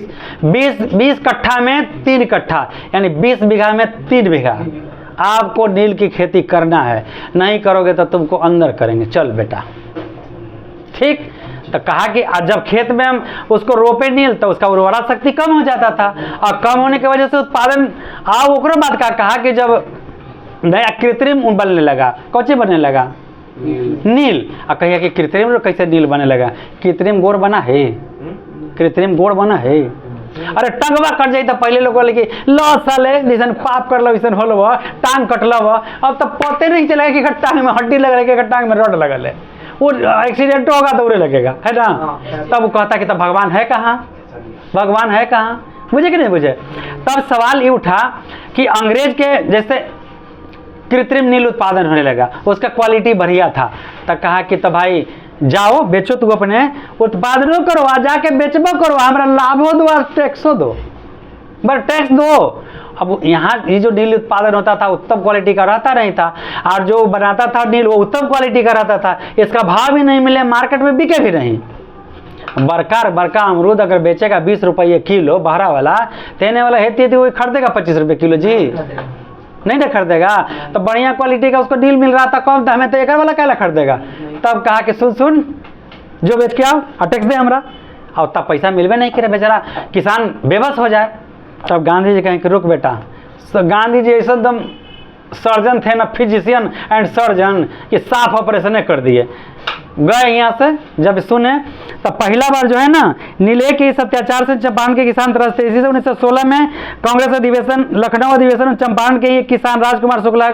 20 कट्ठा में 3 कट्ठा, यानी 20 बीघा में 3 बीघा आपको नील की खेती करना है। नहीं करोगे तो तुमको अंदर करेंगे, चल बेटा। ठीक, तो कहा कि जब खेत में हम उसको रोपे नील तो उसका उर्वरा शक्ति कम हो जाता था, और कम होने की वजह से उत्पादन ओकरो बात का कहा कि जब नया कृत्रिम बनने लगा, कौची बनने लगा? नील। और कहिए कि कृत्रिम कैसे नील बने लगा? कृत्रिम गोड़ बना है, कृत्रिम गोड़ बना है। अरे टंगवा कट जाई तो पहले लोग बोले कि लो साले जैसे पाप कर लो वैसे होलो, टांग कटल। अब तो पते नहीं चलेगा कि टांग में हड्डी लग रही है, टांग में रड लगल है, वो एक्सीडेंट होगा तो उड़े लगेगा, है ना। तब वो कहता कि तब भगवान है कहाँ, भगवान है कहाँ, बुझे कि नहीं बुझे। तब सवाल ये उठा कि अंग्रेज के जैसे कृत्रिम नील उत्पादन होने लगा, उसका क्वालिटी बढ़िया था। तब कहा कि तो भाई जाओ बेचो, तू अपने उत्पादनों करो, आ जाके बेचबो करो, हमारा लाभ हो दो, टैक्स हो दो, बस टैक्स दो। अब यहाँ ये जो नील उत्पादन होता था उत्तम क्वालिटी का रहता नहीं था, और जो बनाता था नील वो उत्तम क्वालिटी का रहता था, इसका भाव भी नहीं मिले, मार्केट में बिके भी नहीं। बड़का अमरूद अगर बेचेगा 20 रुपये किलो बहरा वाला, देने वाला हेती वो खरीदेगा 25 रुपये किलो जी, नहीं ना खरीदेगा। तो बढ़िया क्वालिटी का उसको नील मिल रहा था कम दाम में, तो एक वाला क्या खरीदेगा। तब कहा कि सुन जो बेच के आओ और टैक्स दे हमरा, और तब पैसा मिलवे नहीं करे, बेचारा किसान बेबस हो जाए। तब गांधी जी कहें कि रुक बेटा, गांधी जी ऐसा एकदम सर्जन थे ना, फिजिशियन एंड सर्जन, कि साफ ऑपरेशन कर दिए। गए यहाँ से जब सुने तो पहला बार जो है ना नीले के इस अत्याचार से चंपारण के किसान त्रस्त थे। इसी से 1916 में कांग्रेस अधिवेशन, लखनऊ अधिवेशन में चंपारण के ही किसान राजकुमार शुक्ला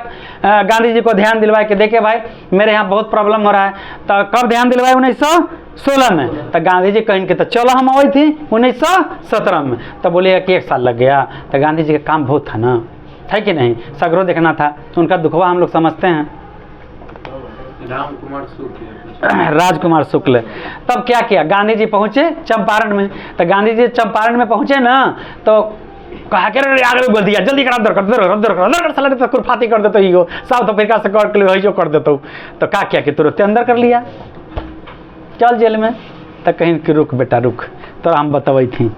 गांधी जी को ध्यान दिलवाए कि देखिए भाई मेरे यहाँ बहुत प्रॉब्लम हो रहा है। तो कब ध्यान दिलवाए? 1916 में। तो गांधी जी कहेंगे तो चलो हम आई थी 1917 में। तो बोलिएगा कि 1 साल लग गया। तो गांधी जी का काम बहुत था ना, है कि नहीं, सगरों देखना था, उनका दुखवा हम लोग समझते हैं। राजकुमार शुक्ल। तब क्या किया, गांधी जी पहुंचे चंपारण में। तो गांधी जी चंपारण में पहुंचे ना तो कहा कि आगे बोल दिया जल्दी कर, अंदर साला तो कुरफाती कर देता ही हो, साउथ अफ्रीका से कर देता हूँ। तो क्या किया कि तुरंत अंदर कर लिया, चल जेल में। तो कहीं कि रुक बेटा रुक, तो हम बताई थी।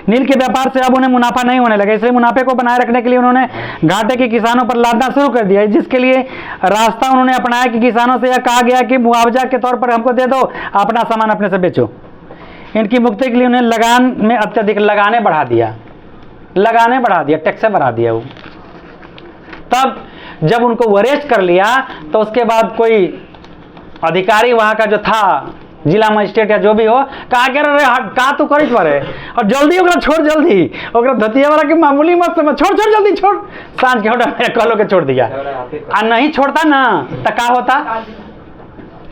नील के व्यापार से अब उन्हें मुनाफा नहीं होने लगा, इसलिए मुनाफे को बनाए रखने के लिए उन्होंने घाटे के किसानों पर लादना शुरू कर दिया। जिसके लिए रास्ता उन्होंने अपनाया कि किसानों से यह कहा गया कि मुआवजा के तौर पर हमको दे दो, अपना सामान अपने से बेचो। इनकी मुक्ति के लिए उन्हें लगान में अत्यधिक लगाने बढ़ा दिया, टैक्स बढ़ा दिया। वो तब जब उनको अरेस्ट कर लिया तो उसके बाद कोई अधिकारी वहाँ का जो था, जिला मजिस्ट्रेट या जो भी हो, कहा के रे का तू करित बारे, और जल्दी ओकरा छोड़, जल्दी ओकरा धतिया वाला के मामूली मत समझ, छोड़ जल्दी छोड़। सांझ के होटा कहलो के छोड़ दिया, आ नहीं छोड़ता ना तो क्या होता,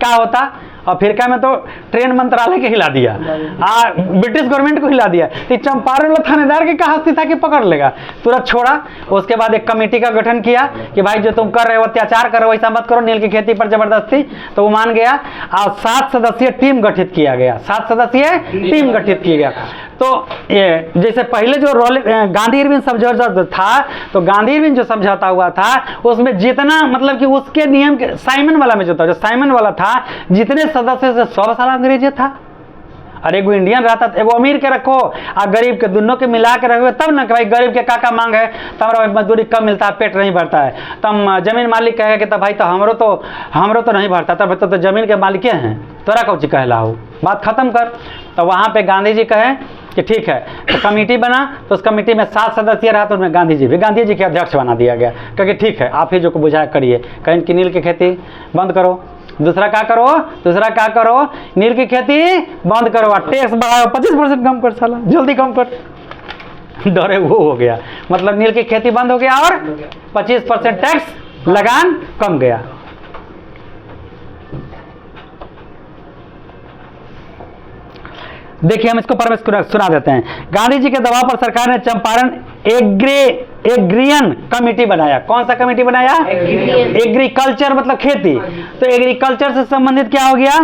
क्या होता। अफ्रीका में तो ट्रेन मंत्रालय के हिला दिया, ब्रिटिश गवर्नमेंट को हिला दिया। तो चंपारण वाला थानेदार की क्या हस्ती था कि पकड़ लेगा, तुरंत छोड़ा। उसके बाद एक कमेटी का गठन किया कि भाई जो तुम कर रहे हो अत्याचार कर रहे हो, ऐसा मत करो, नील की खेती पर जबरदस्ती। तो वो मान गया और 7 सदस्यीय टीम गठित किया गया, 7 सदस्यीय टीम गठित किया गया। तो ये जैसे पहले जो गांधी इरविन समझौता था, तो गांधी इरविन जो समझौता हुआ था उसमें जितना मतलब कि उसके नियम के साइमन वाला में जो था, जो साइमन वाला था, जितने सदस्य से 100 साल अंग्रेजी था। अरे एगो इंडियन रहता, एगो अमीर के रखो और गरीब के, दोनों के मिला के रखो, तब ना कि भाई गरीब के काका मांग है तो हमारा मजदूरी कम मिलता है, पेट नहीं भरता है। तब जमीन मालिक कहेगा कि तब भाई तो हमरो तो नहीं भरता, तब तो जमीन के मालिक हैं, तोरा कौची कहलाओ, बात खत्म कर। तो वहाँ पे गांधी जी कहे कि ठीक है, तो कमेटी बना। तो उस कमेटी में 7 सदस्य रहा, तो उसमें गांधी जी के अध्यक्ष बना दिया गया, क्योंकि ठीक है आप ही जो को बुझाया करिए, कहीं कि नील की खेती बंद करो। दूसरा क्या करो, नील की खेती बंद करो और टैक्स बढ़ाओ, 25% कम कर, साला जल्दी कम कर। डरे वो हो गया, मतलब नील की खेती बंद हो गया और 25% टैक्स लगान कम गया। देखिए हम इसको परमेश सुना देते हैं। गांधी जी के दबाव पर सरकार ने चंपारण एग्रियन कमेटी बनाया। कौन सा कमेटी बनाया? एग्रीकल्चर मतलब खेती। तो एग्रीकल्चर से संबंधित क्या हो गया,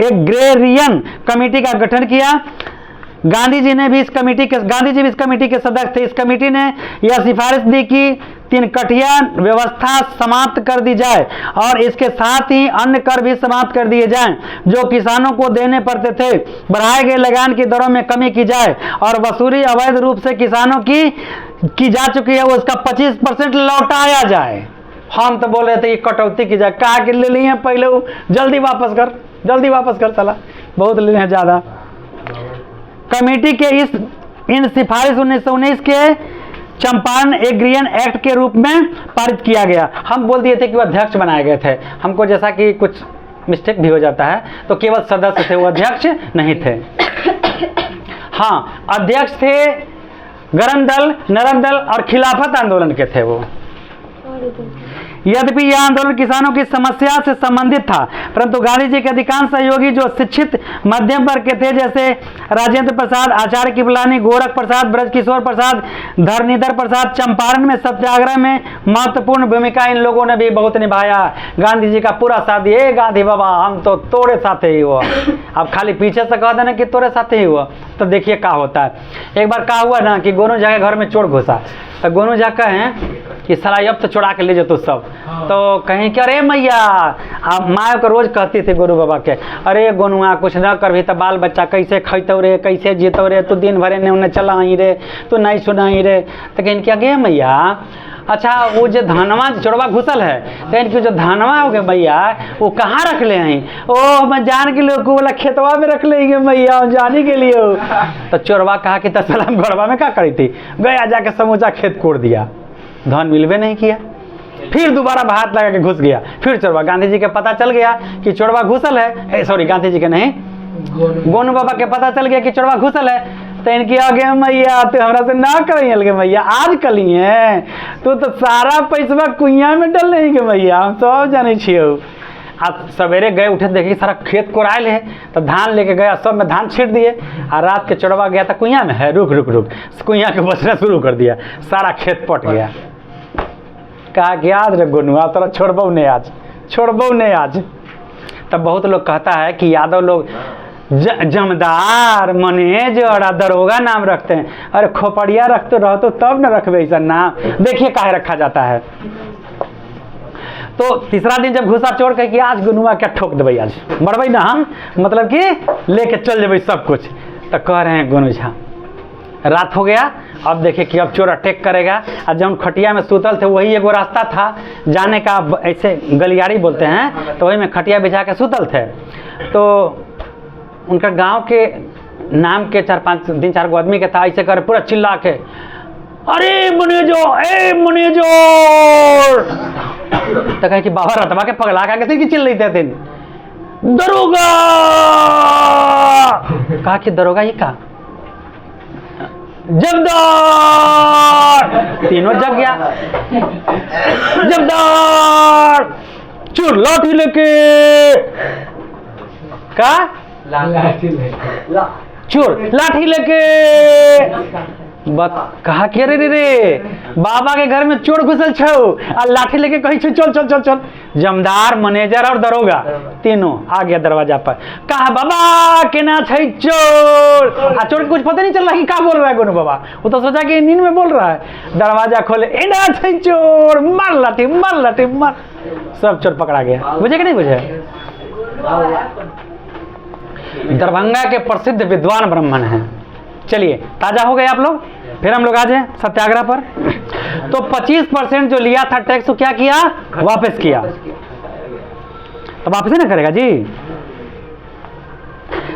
एग्रेरियन कमेटी का गठन किया। गांधी जी भी इस कमेटी के सदस्य थे। इस कमेटी ने यह सिफारिश दी कि 3 कठिया व्यवस्था समाप्त कर दी जाए और इसके साथ ही अन्य कर भी समाप्त कर दिए जाएं जो किसानों को देने पड़ते थे। बढ़ाए गए लगान की दरों में कमी की जाए और वसूली अवैध रूप से किसानों की जा चुकी है उसका 25% लौटाया जाए। हम तो बोल रहे थे कि कटौती की जाए, कहा कि ले लिए पहले, जल्दी वापस कर साला, बहुत ले हैं ज़्यादा। कमेटी के इन सिफारिश 1919 के चंपारण एग्रियन एक्ट के रूप में पारित किया गया। हम बोल दिए थे कि वो अध्यक्ष बनाए गए थे, हमको जैसा कि कुछ मिस्टेक भी हो जाता है, तो केवल सदस्य थे, वो अध्यक्ष नहीं थे। हाँ, अध्यक्ष थे गरम दल, नरम दल और खिलाफत आंदोलन के थे वो। यद्यपि यह आंदोलन किसानों की समस्या से संबंधित था, परंतु गांधी जी के अधिकांश सहयोगी जो शिक्षित मध्यम वर्ग के थे, जैसे राजेंद्र प्रसाद, आचार्य कृपलानी, गोरख प्रसाद, ब्रजकिशोर प्रसाद, धरणीधर प्रसाद, चंपारण में सत्याग्रह में महत्वपूर्ण भूमिका इन लोगों ने भी बहुत निभाया। गांधी जी का पूरा साथ दिए। गांधी बाबा हम तो तोड़े साथे ही हुआ, अब खाली पीछे से कह देना कि तोड़े साथे ही हुआ, तो देखिए क्या होता है। एक बार क्या हुआ ना कि गोनू झा के घर में चोर घुसा, तो गोनू झा कहें कि साला अब तो चुरा के ले जातो सब। तो कहीं कि अरे मैया, माँ को रोज कहती थी गोनू बाबा के, अरे गोनुआ कुछ न कर भी तो बाल बच्चा कैसे खैतो रे, कैसे जीतो रे, तू दिन भरे ने उन्हें चला ही रे, तू नहीं सुना ही रे। तो कहीं क्या गे मैया, अच्छा वो जो धनवा चोरवा घुसल है, कहीं कि जो धनवा हो गए मैया वो कहाँ रख ले हैं? ओ मैं जान के लिए बोला खेतवा में रख लेंगे मैया, जाने के लिए। तो चोरवा कहा कि तसलाम गड़वा में क्या करी थी, गया जाके समूचा खेत कोड़ दिया, धन मिलवे नहीं किया। फिर दोबारा हाथ लगा के घुस गया, फिर चोरवा। गांधी जी के पता चल गया कि चोरवा घुसल है, सॉरी गांधी जी के नहीं, गोनू बाबा के पता चल गया कि चोरवा घुसल है। तो इनकी आगे मैया तो हमरा से ना करेंगे लगे मैया, आज कली है तो सारा पैसा कुइया में डल लेंगे मैया, हम सब जाने छियो। आज सवेरे गए उठे देखे सारा खेत कोराइल है, तो धान लेके गया, सब में धान छीट दिए। और रात के चढ़वा गया था कुइया में है, रुक कुइया के बचना शुरू कर दिया, सारा खेत पट गया। कहा कि याद रे गोनुआ तोरा छोड़बो नहीं आज। तब बहुत लोग कहता है कि यादव लोग जमदार, मनेज और दरोगा नाम रखते हैं। अरे खोपड़िया रखते रहो तब न रखबे ऐसा नाम, देखिए काहे रखा जाता है। तो तीसरा दिन जब घुसा चोर कहे कि आज गुनुआ क्या ठोक देवे, आज मरबे ना हम, मतलब कि लेके चल जेबे सब कुछ। तो कह रहे हैं गोनू झा, रात हो गया, अब देखिए कि अब चोर अटैक करेगा। और जब खटिया में सुतल थे वही एगो रास्ता था जाने का, ऐसे गलियारी बोलते हैं, तो वही में खटिया बिछा के सुतल थे। तो उनका गांव के नाम के 4 गो आदमी के था, ऐसे कर पूरा चिल्ला के, अरे मनेजो, ए मनेजो। तो कहे कि बाबा रतबा के पगला के कि चिल्ल रही थे, दरोगा। कहा कि दरोगा ये का, जमदार। तीनों जग गया, जमदार। चोर लाठी लेके का लाठी लेके चोर लाठी लेके कहा के रे बाबा के घर में चोर घुसल छो और लाठी लेके कही छो चल चल चल चल। जमदार मैनेजर और दरोगा तीनों आ गया दरवाजा पर। कहा बाबा के ना छै चोर। आ चोर को कुछ पता नहीं चल रहा कि क्या बोल रहा है गोनू बाबा, वो तो सोचा कि नींद में बोल रहा है। दरवाजा खोले ए ना छै चोर, मार लाठी मार। सब चोर पकड़ा गया। बुझे कि नहीं बुझे? दरभंगा के प्रसिद्ध विद्वान ब्राह्मण हैं। चलिए ताजा हो गए आप लोग, फिर हम लोग आ जाए सत्याग्रह पर। तो 25% जो लिया था टैक्स, तो क्या किया? वापस किया। तो वापस ही ना करेगा जी।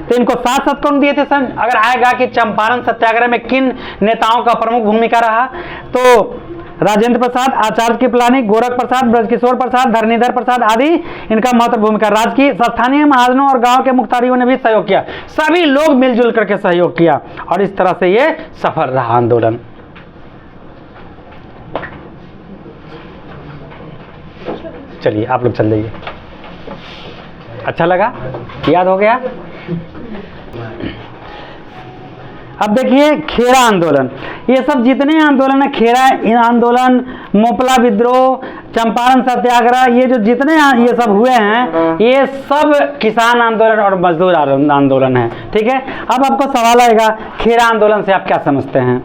तो इनको 7 कौन दिए थे सन? अगर आएगा कि चंपारण सत्याग्रह में किन नेताओं का प्रमुख भूमिका रहा, तो राजेंद्र प्रसाद, आचार्य कृपलानी, गोरख प्रसाद, ब्रजकिशोर प्रसाद, धरणीधर प्रसाद आदि इनका महत्वपूर्ण भूमिका। राजकीय स्थानीय महाजनों और गांव के मुख्तारियों ने भी सहयोग किया। सभी लोग मिलजुल करके सहयोग किया और इस तरह से ये सफल रहा आंदोलन। चलिए आप लोग चल जाइए। अच्छा लगा? याद हो गया? अब देखिए खेड़ा आंदोलन, ये सब जितने आंदोलन है, खेड़ा आंदोलन, मोपला विद्रोह, चंपारण सत्याग्रह, ये जो जितने ये सब हुए हैं, ये सब किसान आंदोलन और मजदूर आंदोलन है। ठीक है, अब आपको सवाल आएगा खेड़ा आंदोलन से आप क्या समझते हैं?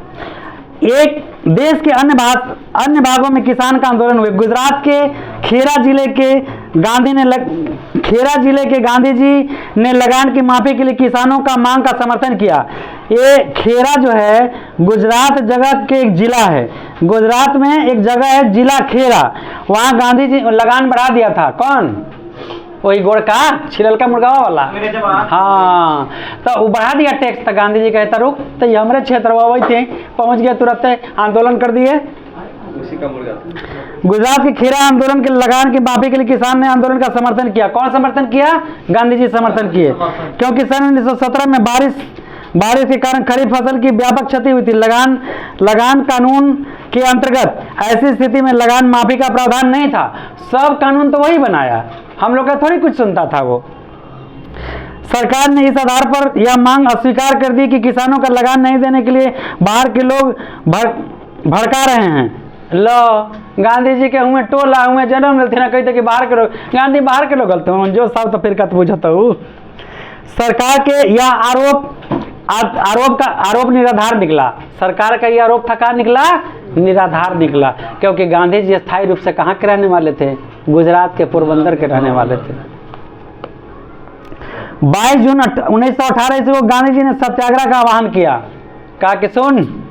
एक देश के अन्य भागों में किसान का आंदोलन हुए। गुजरात के खेड़ा जिले के गांधी जी ने लगान की माफी के लिए किसानों का मांग का समर्थन किया। ये खेड़ा जो है गुजरात जगह के एक जिला है। गुजरात में एक जगह है जिला खेड़ा, वहाँ गांधी जी लगान बढ़ा दिया था। कौन? वही गोड़ का छिलल का मुर्गावा वाला। हाँ, तो वो बढ़ा दिया टैक्स। तो गांधी जी कहता रुक, तो ये हमारे क्षेत्र वही थे, पहुंच गए, तुरंत आंदोलन कर दिए। उसी का मुर्गा। गुजरात के खेड़ा आंदोलन के लगान की माफी के लिए किसान ने आंदोलन का समर्थन किया। कौन समर्थन किया? गांधी जी समर्थन किए, क्योंकि सन 1917 में बारिश के कारण खरीफ फसल की व्यापक क्षति हुई थी। लगान कानून के अंतर्गत ऐसी स्थिति में लगान माफी का प्रावधान नहीं था। सब कानून तो वही बनाया, हम लोग का थोड़ी कुछ सुनता था वो। सरकार ने इस आधार पर यह मांग अस्वीकार कर दी कि किसानों का लगान नहीं देने के लिए बाहर के लोग भड़का रहे हैं। लो गांधी जी के हुए टोला हुए जन्म मिलते ना, कहते कि बाहर के लोग, गांधी बाहर के लोग गलते हो जो सब तो फिर कत बुझता हूँ। सरकार के यह आरोप निराधार निकला। सरकार का यह आरोप था, कहाँ निकला? निराधार निकला, क्योंकि गांधी जी स्थायी रूप से कहाँ के रहने वाले थे? गुजरात के पोरबंदर के रहने वाले थे। 22 जून 1918 ईस्वी को गांधी जी ने सत्याग्रह का आह्वान किया। कहा कि सुन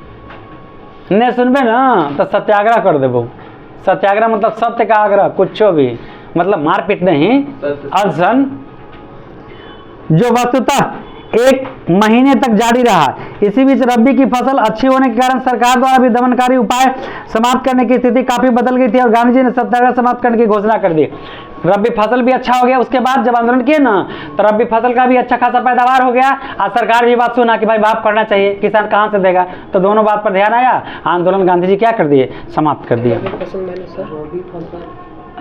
ने सुनबे ना तो सत्याग्रह कर देबो। सत्याग्रह मतलब सत्य का आग्रह, कुछ भी, मतलब मारपीट नहीं, अनशन, जो वस्तुतः 1 महीने तक जारी रहा। इसी बीच रबी की फसल अच्छी होने के कारण सरकार द्वारा भी दमनकारी उपाय समाप्त करने की स्थिति काफी बदल गई थी और गांधी जी ने सत्याग्रह समाप्त करने की घोषणा कर दी। रबी फसल भी अच्छा हो गया। उसके बाद जब आंदोलन किए ना, तो रबी फसल का भी अच्छा खासा पैदावार हो गया और सरकार भी बात सुना कि भाई माफ करना चाहिए, किसान कहाँ से देगा। तो दोनों बात पर ध्यान आया, आंदोलन गांधी जी क्या कर दिए? समाप्त कर दिए।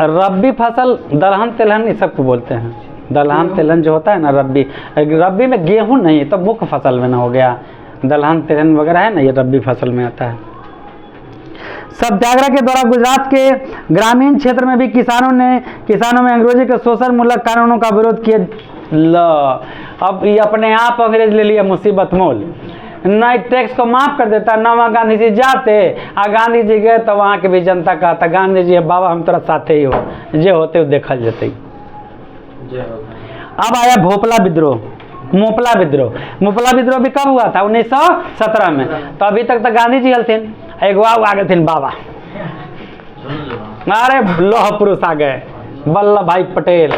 रबी फसल दलहन तिलहन इस सबको बोलते हैं। दलहन तिलहन जो होता है ना, रबी में गेहूं नहीं, तो मुख्य फसल में ना हो गया। दलहन तिलहन वगैरह है ना, ये रबी फसल में आता है। सत्याग्रह के द्वारा गुजरात के ग्रामीण क्षेत्र में भी किसानों में अंग्रेजी के शोषणमूलक कानूनों का विरोध किया। अब ये अपने आप अंग्रेज ले लिया मुसीबत मोल। नहीं टैक्स को माफ कर देता, ना वहाँ गांधी जी जाते, आ गांधी जी गए तो वहाँ के भी जनता कहता गांधी जी बाबा हम तोरा साथे ही हो, जो होते हो देखल जते। अब आया भोपला विद्रोह, मोपला विद्रोह भी कब हुआ था? 1917 में। तो अभी तक तो गांधी जी हलथिन, एगो आ गए बाबा, अरे लोह पुरुष आ गए, वल्लभ भाई पटेल।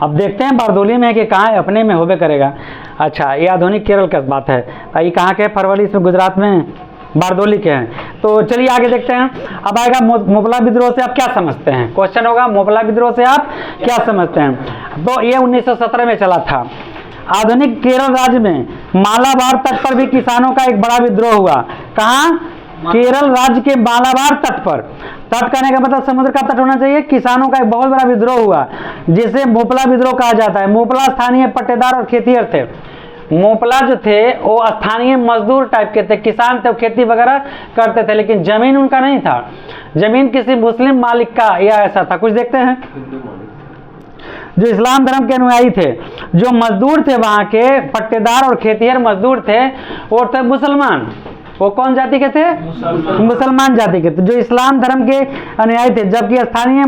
अब देखते हैं बारदोली में है कि कहाँ है, अपने में होबे करेगा। अच्छा, ये आधुनिक केरल का बात है। ये कहाँ के? फरवरी इसमें गुजरात में बारदोली के हैं। तो चलिए आगे देखते हैं। अब आएगा मोपला विद्रोह से आप क्या समझते हैं? क्वेश्चन होगा मोपला विद्रोह से आप क्या समझते हैं? तो ये 1917 में चला था। आधुनिक केरल राज्य में मालाबार तट पर भी किसानों का एक बड़ा विद्रोह हुआ। कहाँ? केरल राज्य के मालाबार तट पर। तट कहने का मतलब समुद्र का तट होना चाहिए। किसानों का एक बहुत बड़ा विद्रोह हुआ जिसे मोपला विद्रोह कहा जाता है। मोपला स्थानीय पट्टेदार और खेतिहर थे। मोपला जो थे वो स्थानीय मजदूर टाइप के थे, किसान थे, खेती वगैरह करते थे, लेकिन जमीन उनका नहीं था। जमीन किसी मुस्लिम मालिक का या ऐसा था। कुछ देखते हैं। जो इस्लाम धर्म के अनुयायी थे, जो मजदूर थे, वहां के पट्टेदार और खेतिहर मजदूर थे, वो थे मुसलमान। वो कौन जाति के थे? मुसलमान जाति के थे, जो इस्लाम धर्म के अनुयायी थे। जबकि स्थानीय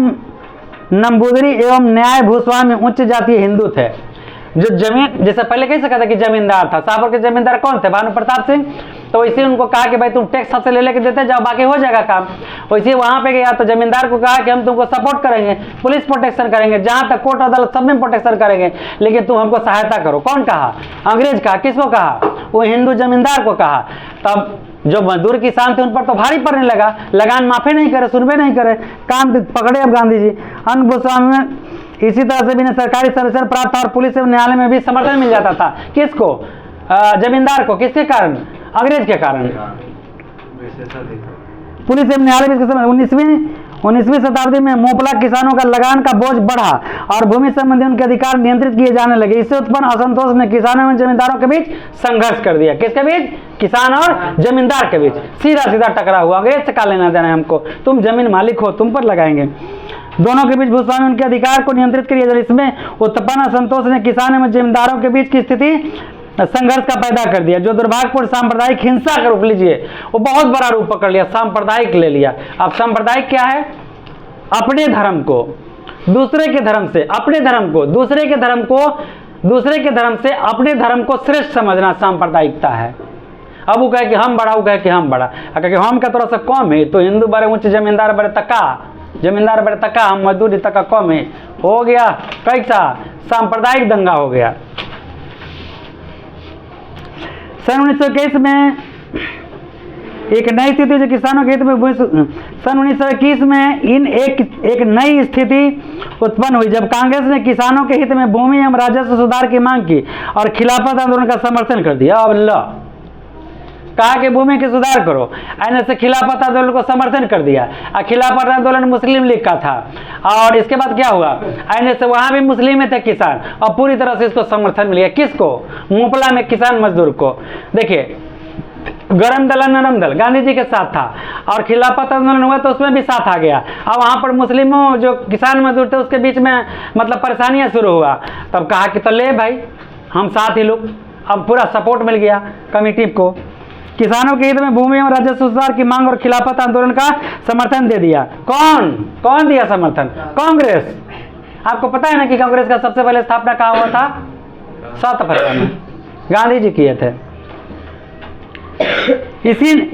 नंबूदरी एवं न्याय भूस्वामी उच्च जातीय हिंदू थे। जो जमीन, जैसे पहले कह सकता था कि जमींदार था, शाहपुर के जमींदार कौन थे? भानु प्रताप सिंह। तो इसी उनको कहा कि भाई तुम टैक्स सबसे ले लेके देते जाओ, बाकी हो जाएगा काम। वैसे वहां पे गया तो जमींदार को कहा कि हम तुमको सपोर्ट करेंगे, पुलिस प्रोटेक्शन करेंगे, जहां तक कोर्ट अदालत सब में प्रोटेक्शन करेंगे, लेकिन तुम हमको सहायता करो। कौन कहा? अंग्रेज कहा। किसको कहा? वो हिंदू जमींदार को कहा। तब जो मजदूर किसान थे उन पर तो भारी पड़ने लगा, लगान माफी नहीं करे, सुनबे नहीं करे, काम पकड़े अब गांधी जी। अन्य भूस्वामी में इसी तरह से भी सरकारी संरक्षण प्राप्त था और पुलिस एवं न्यायालय में भी समर्थन मिल जाता था। किसको? जमींदार को। किसके कारण? अंग्रेज के कारण। पुलिस एवं न्यायालय 19वीं शताब्दी में मोपला किसानों का लगान का बोझ बढ़ा और भूमि संबंधी उनके अधिकार नियंत्रित किए जाने लगे। इससे उत्पन्न असंतोष ने किसानों एवं जमींदारों के बीच संघर्ष कर दिया। किसके बीच? किसान और जमींदार के बीच सीधा सीधा टकराव हुआ। अंग्रेज से क्या लेना देना है हमको, तुम जमीन मालिक हो, तुम पर लगाएंगे। दोनों के बीच भूस्वामी उनके अधिकार को नियंत्रित किया। इसमें उत्पन्न असंतोष ने किसान एवं जमींदारों के बीच की स्थिति संघर्ष का पैदा कर दिया, जो दुर्भाग्यपूर्ण सांप्रदायिक हिंसा का रूप लीजिए वो बहुत बड़ा रूप पकड़ लिया, सांप्रदायिक ले लिया। अब सांप्रदायिक क्या है? अपने धर्म को दूसरे के धर्म से, अपने धर्म को दूसरे के धर्म को, दूसरे के धर्म से अपने धर्म को श्रेष्ठ समझना सांप्रदायिकता है। अब वो कहे कि हम बड़ा, वो कहे कि हम बड़ा, अगर हम का थोड़ा सा कम है तो हिंदू बड़े ऊंचे, जमींदार बड़े तका, जमींदार बड़े तका, हम मजदूर तका कम है। हो गया कैसा? सांप्रदायिक दंगा हो गया। सन 1921 में एक नई स्थिति जो किसानों के हित में सन 1921 में एक नई स्थिति उत्पन्न हुई जब कांग्रेस ने किसानों के हित में भूमि एवं राजस्व सुधार की मांग की और खिलाफत आंदोलन का समर्थन कर दिया। अब कहा कि भूमि के सुधार करो, ऐसे से खिलाफत आंदोलन को समर्थन कर दिया। और खिलाफत आंदोलन मुस्लिम लीग का था और इसके बाद क्या हुआ? ऐसे से वहां भी मुस्लिम में थे किसान और पूरी तरह से इसको समर्थन मिल गया। किसको? मोपला में किसान मजदूर को। देखिए, गरम दल नरम दल गांधी जी के साथ था और खिलाफत आंदोलन हुआ तो उसमें भी साथ आ गया। अब वहां पर मुस्लिमों जो किसान मजदूर थे उसके बीच में मतलब परेशानियां शुरू हुआ। तब कहा कि तो ले भाई हम साथ ही लोग। अब पूरा सपोर्ट मिल गया कमेटी को। किसानों के हित में भूमि और राजस्व सुधार की मांग और खिलाफत आंदोलन का समर्थन दे दिया। कौन दिया समर्थन? कांग्रेस। आपको पता है ना कि कांग्रेस का सबसे पहले स्थापना कहाँ हुआ था? 7 फरवरी में गांधी जी किए थे।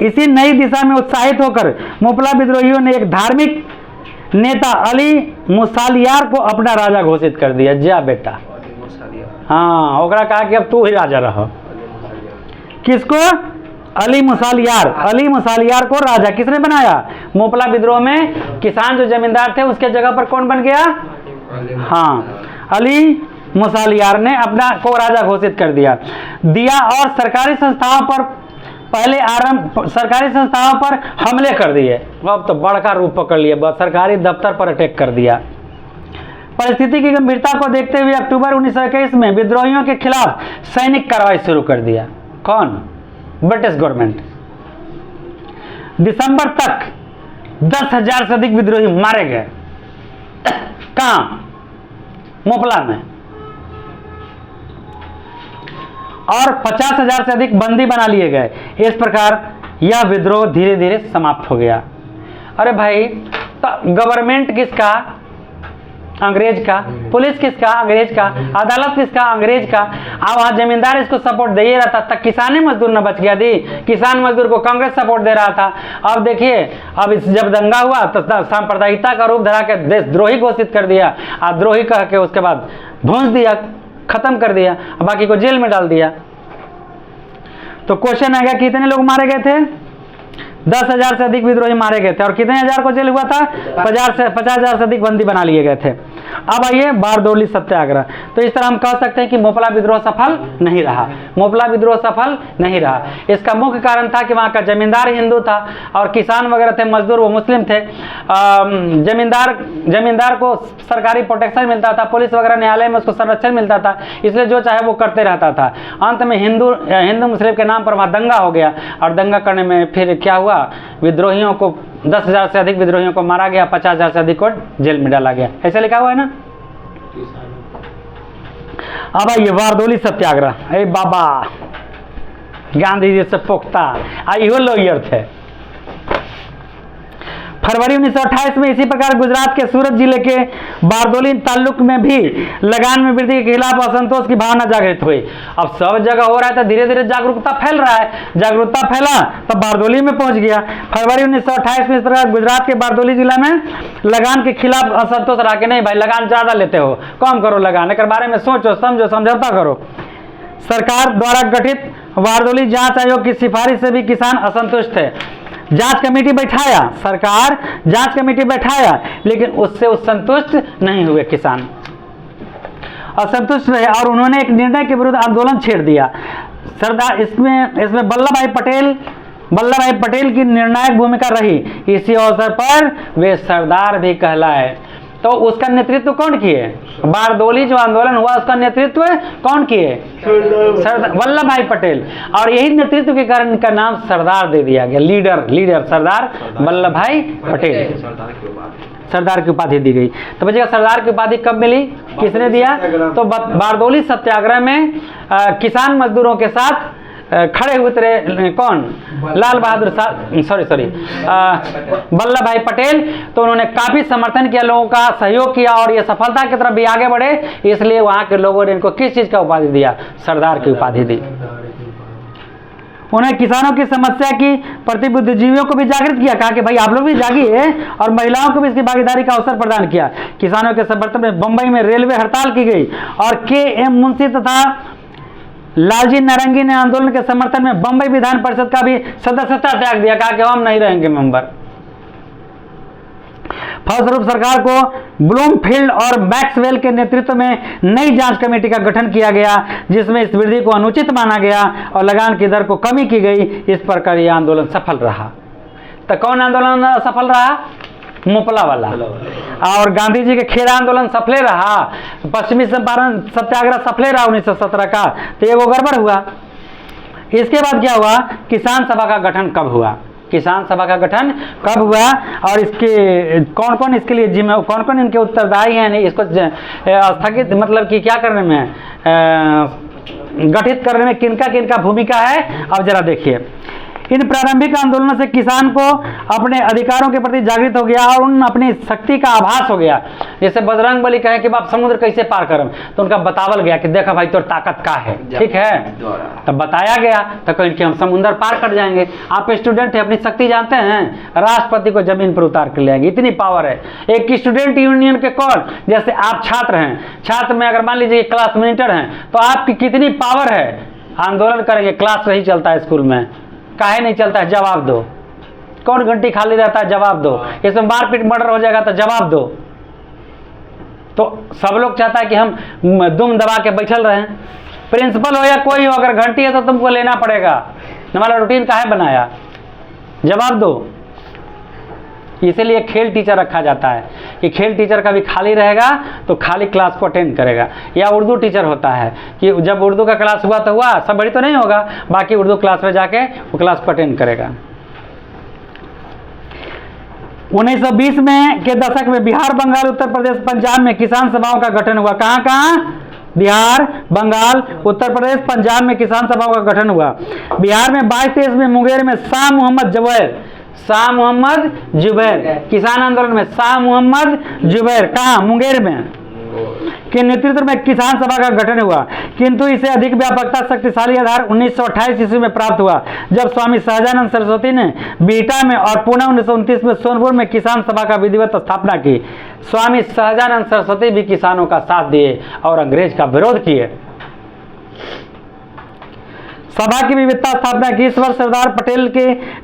इसी नई दिशा में उत्साहित होकर मोपला विद्रोहियों ने एक धार्मिक नेता अली मुसालियार को अपना राजा घोषित कर दिया। जा बेटा, हाँ, ओकरा कहा कि अब तू ही राजा रहो। किसको? अली मुसालियार को राजा किसने बनाया? मोपला विद्रोह में किसान जो जमींदार थे उसके जगह पर कौन बन गया? हाँ, अली मुसालियार ने अपना को राजा घोषित कर दिया और सरकारी संस्थाओं पर हमले कर दिए। अब तो बड़का रूप पकड़ लिए, सरकारी दफ्तर पर अटैक कर दिया। परिस्थिति की गंभीरता को देखते हुए अक्टूबर 1921 में विद्रोहियों के खिलाफ सैनिक कार्रवाई शुरू कर दिया। कौन? British government. दिसंबर तक 10,000 से अधिक विद्रोही मारे गए। कहां? मोपला में। और 50,000 से अधिक बंदी बना लिए गए। इस प्रकार यह विद्रोह धीरे धीरे समाप्त हो गया। अरे भाई, तो गवर्नमेंट किसका? अंग्रेज का। पुलिस किसका? अंग्रेज का। अदालत किसका? अंग्रेज का। अब वहां जमींदार इसको सपोर्ट दे रहा था, तक किसान मजदूर न बच गया दी। किसान मजदूर को कांग्रेस सपोर्ट दे रहा था। अब देखिए, अब जब दंगा हुआ तो सांप्रदायिकता का रूप धरा के देशद्रोही घोषित कर दिया और द्रोही कह के उसके बाद भूंस दिया, खत्म कर दिया, बाकी को जेल में डाल दिया। तो क्वेश्चन आ गया, कितने लोग मारे गए थे? 10,000 से अधिक विद्रोही मारे गए थे और कितने हजार को जेल हुआ था? 50,000 से अधिक बंदी बना लिए गए थे। अब आइए बारदोली सत्याग्रह। तो इस तरह हम कह सकते हैं कि मोपला विद्रोह सफल नहीं रहा, मोपला विद्रोह सफल नहीं रहा। इसका मुख्य कारण था कि वहाँ का जमींदार हिंदू था और किसान वगैरह थे, मजदूर वो मुस्लिम थे। जमींदार को सरकारी प्रोटेक्शन मिलता था, पुलिस वगैरह न्यायालय में उसको संरक्षण मिलता था, इसलिए जो चाहे वो करते रहता था। अंत में हिंदू मुस्लिम के नाम पर वहाँ दंगा हो गया और दंगा करने में फिर क्या हुआ, विद्रोहियों को 10,000 से अधिक विद्रोहियों को मारा गया, 50,000 से अधिक को जेल में डाला गया। ऐसा लिखा हुआ है ना। अब आइए बारदोली सत्याग्रह। अरे बाबा गांधी जी से पुख्ता इहो लॉयर थे। फरवरी 1928 में इसी प्रकार गुजरात के सूरत जिले के बारदोली ताल्लुक में भी लगान में वृद्धि के खिलाफ असंतोष की भावना जागृत हुई। अब सब जगह हो रहा है तो धीरे धीरे जागरूकता फैल रहा है, जागरूकता फैला तो बारदोली में पहुंच गया। फरवरी 1928 में इस प्रकार गुजरात के बारदोली जिला में लगान के खिलाफ असंतोष रहा कि नहीं भाई लगान ज़्यादा लेते हो, कम करो लगान, एक बारे में सोचो समझो समझौता करो। सरकार द्वारा गठित बारदोली जांच आयोग की सिफारिश से भी किसान असंतुष्ट थे। जांच कमेटी बैठाया, सरकार जांच कमेटी बैठाया, लेकिन उससे संतुष्ट नहीं हुए किसान, असंतुष्ट रहे और उन्होंने एक निर्णय के विरुद्ध आंदोलन छेड़ दिया। सरदार इसमें वल्लभ भाई पटेल की निर्णायक भूमिका रही। इसी अवसर पर वे सरदार भी कहलाए। तो उसका नेतृत्व कौन किए? बारदोली जो आंदोलन हुआ उसका नेतृत्व कौन किए? सरदार वल्लभ भाई पटेल। और यही नेतृत्व के कारण इनका नाम सरदार दे दिया गया, लीडर सरदार वल्लभ भाई पटेल, सरदार की उपाधि दी गई। तो बच्चों सरदार की उपाधि कब मिली, किसने दिया? तो बारदोली सत्याग्रह में किसान मजदूरों के साथ खड़े उतरे कौन? लाल बहादुर वल्लभ भाई पटेल। तो उन्होंने काफी समर्थन किया, लोगों का सहयोग किया और ये सफलता की तरफ भी आगे बढ़े, इसलिए वहां के लोगों ने इनको किस चीज का उपाधि दिया? सरदार की उपाधि दी। उन्हें किसानों की समस्या की प्रति बुद्धिजीवियों को भी जागृत किया, कहा कि भाई आप लोग भी जागिए, और महिलाओं को भी इसकी भागीदारी का अवसर प्रदान किया। किसानों के समर्थन में बंबई में रेलवे हड़ताल की गई और के.एम. मुंशी तथा लालजी नारंगी ने आंदोलन के समर्थन में बंबई विधान परिषद का भी सदस्यता त्याग दिया, कहा कि हम नहीं रहेंगे मेंबर। फलस्वरूप सरकार को ब्लूमफील्ड और मैक्सवेल के नेतृत्व में नई जांच कमेटी का गठन किया गया, जिसमें इस वृद्धि को अनुचित माना गया और लगान की दर को कमी की गई। इस प्रकार यह आंदोलन सफल रहा। तो कौन आंदोलन सफल रहा? मोपला वाला। और गांधी जी के खेड़ा आंदोलन सफले रहा, पश्चिमी चंपारण सत्याग्रह सफले रहा 1917 का। तो ये वो गड़बड़ हुआ। इसके बाद क्या हुआ? किसान सभा का गठन कब हुआ? किसान सभा का गठन कब हुआ और इसके कौन कौन इसके लिए कौन कौन इनके उत्तरदायी हैं इसको स्थगित मतलब कि क्या करने में, गठित करने में किनका भूमिका है? अब जरा देखिए। इन प्रारंभिक आंदोलनों से किसान को अपने अधिकारों के प्रति जागृत हो गया और उन अपनी शक्ति का आभास हो गया। जैसे बजरंग बली कहे कि आप समुद्र कैसे पार करम, तो उनका बतावल गया कि देखा भाई तो ताकत का है, ठीक है, तब बताया गया तो कहीं कि हम समुद्र पार कर जाएंगे। आप स्टूडेंट हैं, अपनी शक्ति जानते हैं, राष्ट्रपति को जमीन पर उतार कर ले आएंगे, इतनी पावर है। एक स्टूडेंट यूनियन के कौन, जैसे आप छात्र हैं, छात्र में अगर मान लीजिए क्लास मॉनिटर हैं तो आपकी कितनी पावर है, आंदोलन करेंगे, क्लास नहीं चलता है स्कूल में, काहे नहीं चलता है, जवाब दो। कौन घंटी खाली रहता है, जवाब दो। इसमें मारपीट मर्डर हो जाएगा तो जवाब दो। तो सब लोग चाहता है कि हम दुम दबा के बैठल रहें। प्रिंसिपल हो या कोई हो, अगर घंटी है तो तुमको लेना पड़ेगा, हमारा रूटीन काहे बनाया, जवाब दो। इसीलिए खेल टीचर रखा जाता है कि खेल टीचर का भी खाली रहेगा तो खाली क्लास को अटेंड करेगा। या उर्दू टीचर होता है कि जब उर्दू का क्लास हुआ तो हुआ, सब बड़ी तो नहीं होगा, बाकी उर्दू क्लास में जाके वो क्लास को अटेंड करेगा। 1920 में के दशक में बिहार, बंगाल, उत्तर प्रदेश, पंजाब में किसान सभाओं का गठन हुआ। कहाँ? बिहार, बंगाल, उत्तर प्रदेश, पंजाब में किसान सभाओं का गठन हुआ। बिहार में 22-23 में मुंगेर में शाह मोहम्मद जुबैर किसान आंदोलन में शाह मोहम्मद जुबैर, कहाँ? मुंगेर में, के नेतृत्व में किसान सभा का गठन हुआ। किंतु इसे अधिक व्यापकता, शक्तिशाली आधार 1928 ईस्वी में प्राप्त हुआ, जब स्वामी सहजानंद सरस्वती ने बिहटा में और पुणे 1929 में सोनपुर में किसान सभा का विधिवत स्थापना की। स्वामी सहजानंद सरस्वती भी किसानों का साथ दिए और अंग्रेज का विरोध किए। सभा की विविधता स्थापना की। इस वर्ष सरदार पटेल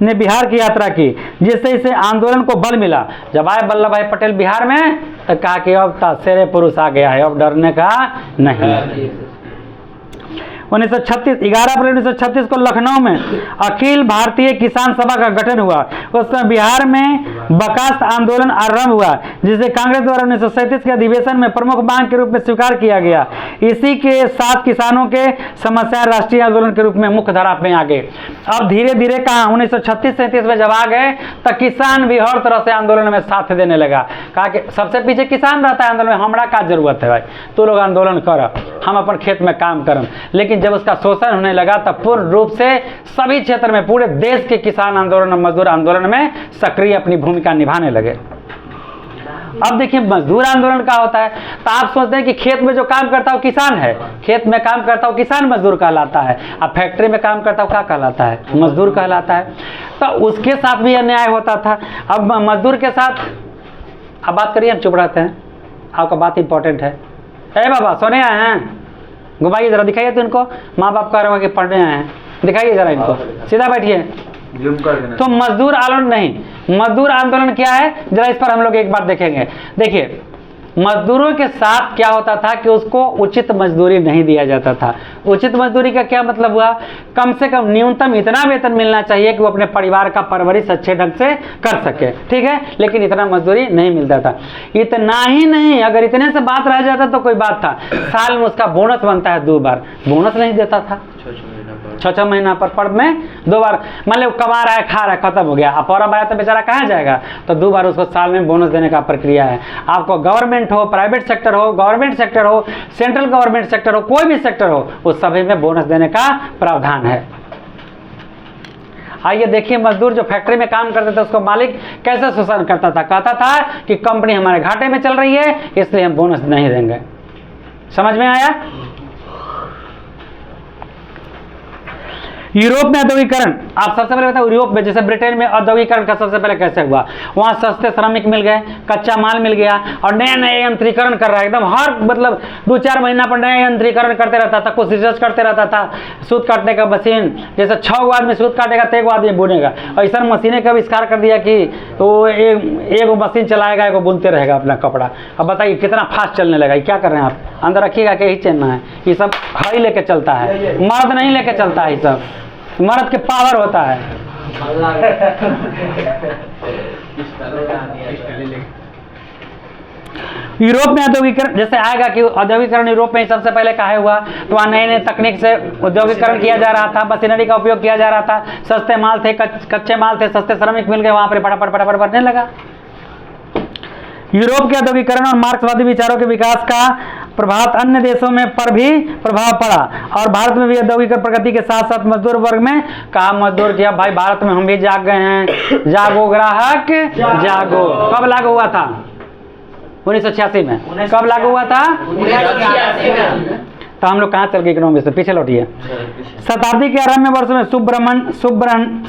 ने बिहार की यात्रा की, जिससे इसे आंदोलन को बल मिला। जब आए वल्लभ भाई पटेल बिहार में तो कहा कि अब तासेरे पुरुष आ गया है, अब डरने का नहीं। 1936 11 अप्रैल 1936 को लखनऊ में अखिल भारतीय किसान सभा का गठन हुआ। उस समय बिहार में बर्खास्त आंदोलन आरंभ हुआ, जिसे कांग्रेस द्वारा 1937 के अधिवेशन में प्रमुख मांग के रूप में स्वीकार किया गया। इसी के साथ किसानों के समस्याएं राष्ट्रीय आंदोलन के रूप में मुख्य धारा में आ गए। अब धीरे धीरे कहा 1936-37 में जब आ गए तो किसान भी हर तरह से आंदोलन में साथ देने लगा। कहा कि सबसे पीछे किसान रहता है आंदोलन में, हमारा क्या जरूरत है भाई, तू लोग आंदोलन कर, हम अपन खेत में काम करम। लेकिन जब उसका शोषण होने लगा तब पूर्ण रूप से सभी क्षेत्र में पूरे देश के किसान आंदोलन और मजदूर आंदोलन में सक्रिय अपनी भूमिका निभाने लगे। अब देखिए मजदूर आंदोलन क्या होता है, तो आप सोचते हैं कि खेत में जो काम करता है वो किसान है, खेत में काम करता है किसान मजदूर कहलाता है, अब फैक्ट्री में काम करता है क्या कहलाता है, मजदूर कहलाता है। तो उसके साथ भी अन्याय होता था। अब मजदूर के साथ अब बात करिए, हम चुप रहते हैं, आपका बात इंपॉर्टेंट है। ए बाबा सोने आए हैं, घुमाइए जरा, दिखाइए तो इनको, माँ बाप कह रहे हो कि पढ़ने आए हैं, दिखाइए जरा इनको, सीधा बैठिए। तो मजदूर आंदोलन नहीं, मजदूर आंदोलन क्या है जरा इस पर हम लोग एक बार देखेंगे। देखिए मजदूरों के साथ क्या होता था कि उसको उचित मजदूरी नहीं दिया जाता था। उचित मजदूरी का क्या मतलब हुआ, कम से कम न्यूनतम इतना वेतन मिलना चाहिए कि वो अपने परिवार का परवरिश अच्छे ढंग से कर सके, ठीक है, लेकिन इतना मजदूरी नहीं मिलता था। इतना ही नहीं, अगर इतने से बात रह जाता तो कोई बात था, साल में उसका बोनस बनता है 2 बार, बोनस नहीं देता था 6 महीना पर पड़ में 2 बार, मान लो कमा रहा है खा रहा है खत्म हो गया, अब और आया तो बेचारा कहाँ जाएगा, तो 2 बार उसको साल में बोनस देने का प्रक्रिया है। आपको गवर्नमेंट हो, प्राइवेट सेक्टर हो, गवर्नमेंट सेक्टर हो, सेंट्रल गवर्नमेंट सेक्टर हो, कोई भी सेक्टर हो, उस सभी में बोनस देने का प्रावधान है। आइए देखिए मजदूर जो फैक्ट्री में काम करते थे उसको मालिक कैसे शोषण करता था, कहता था कि कंपनी हमारे घाटे में चल रही है इसलिए हम बोनस नहीं देंगे। समझ में आया। यूरोप में औद्योगिकरण, आप सबसे पहले बताओ यूरोप में, जैसे ब्रिटेन में औद्योगिकरण का सबसे पहले कैसे हुआ, वहाँ सस्ते श्रमिक मिल गए, कच्चा माल मिल गया और नए नए यंत्रीकरण कर रहा है एकदम, हर मतलब 2-4 महीना पर नए यंत्रीकरण करते रहता था, कुछ रिसर्च करते रहता था। सूत काटने का मशीन, जैसे 6 आदमी सूत काटेगा तो 1 आदमी बुनेगा, ऐसा मशीनें का आविष्कार कर दिया कि वो एक मशीन चलाएगा, एक बुनते रहेगा अपना कपड़ा। अब बताइए कितना फास्ट चलने लगा, क्या कर रहे हैं आप, अंदर रखिएगा कि यही चलना है, ये सब हाई लेके चलता है, मर्द नहीं लेके चलता है, ये सब मर्द के पावर होता है। यूरोप में औद्योगिकरण जैसे आएगा कि औद्योगिकरण यूरोप में सबसे पहले काहे हुआ, तो वहाँ नए नए तकनीक से औद्योगिकरण किया जा रहा था, मशीनरी का उपयोग किया जा रहा था, सस्ते माल थे, कच्चे माल थे, सस्ते श्रमिक मिल गए, वहाँ पर फटाफट बढ़ने लगा। यूरोप के औद्योगिकरण और मार्क्सवादी विचारों के विकास का प्रभाव अन्य देशों में पर भी प्रभाव पड़ा और भारत में भी औद्योगिक प्रगति के साथ साथ मजदूर वर्ग में कहा मजदूर किया, भाई भारत में हम भी जाग गए हैं, जागो ग्राहक जागो। कब लागू हुआ था, 1986 में। कब लागू हुआ था, 1986 में। तो हम लोग कहाँ चल गए इकोनॉमी से, पीछे लौटिए। शताब्दी के आरंभ में वर्षों में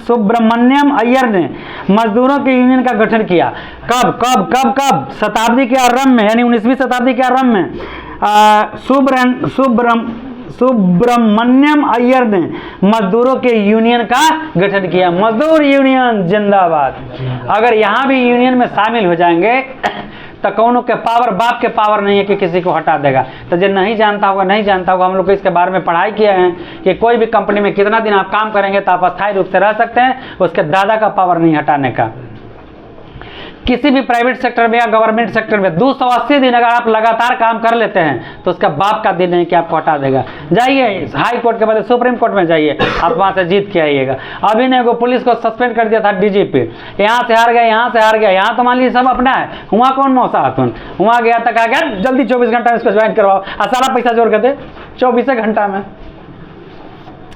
सुब्रमण्यम अय्यर ने मजदूरों के यूनियन का गठन किया। कब कब कब कब, शताब्दी के आरंभ में, यानी 19वीं शताब्दी के आरंभ में सुब्रमण्यम अय्यर ने मजदूरों के यूनियन का गठन किया। मजदूर यूनियन जिंदाबाद। अगर यहाँ भी यूनियन में शामिल हो जाएंगे तो कौनों के पावर, बाप के पावर नहीं है कि किसी को हटा देगा। तो जो नहीं जानता होगा नहीं जानता होगा, हम लोग इसके बारे में पढ़ाई किए हैं कि कोई भी कंपनी में कितना दिन आप काम करेंगे तो आप अस्थायी रूप से रह सकते हैं, उसके दादा का पावर नहीं हटाने का। किसी भी प्राइवेट सेक्टर में या गवर्नमेंट सेक्टर में 280 दिन अगर आप लगातार काम कर लेते हैं तो उसका बाप का दिन नहीं कि आपको हटा देगा। जाइए हाई कोर्ट के बाद सुप्रीम कोर्ट में जाइए, आप वहाँ से जीत के आइएगा। अभी ने पुलिस को सस्पेंड कर दिया था डीजीपी, यहाँ से हार गया, यहाँ से हार गया, यहाँ तो मान लीजिए सब अपना है, वहाँ कौन मौसा हाथुन, वहाँ गया तो कहा गया जल्दी 24 घंटा में इसको ज्वाइन करवाओ, और सारा पैसा जोड़ के दे 24 घंटा में,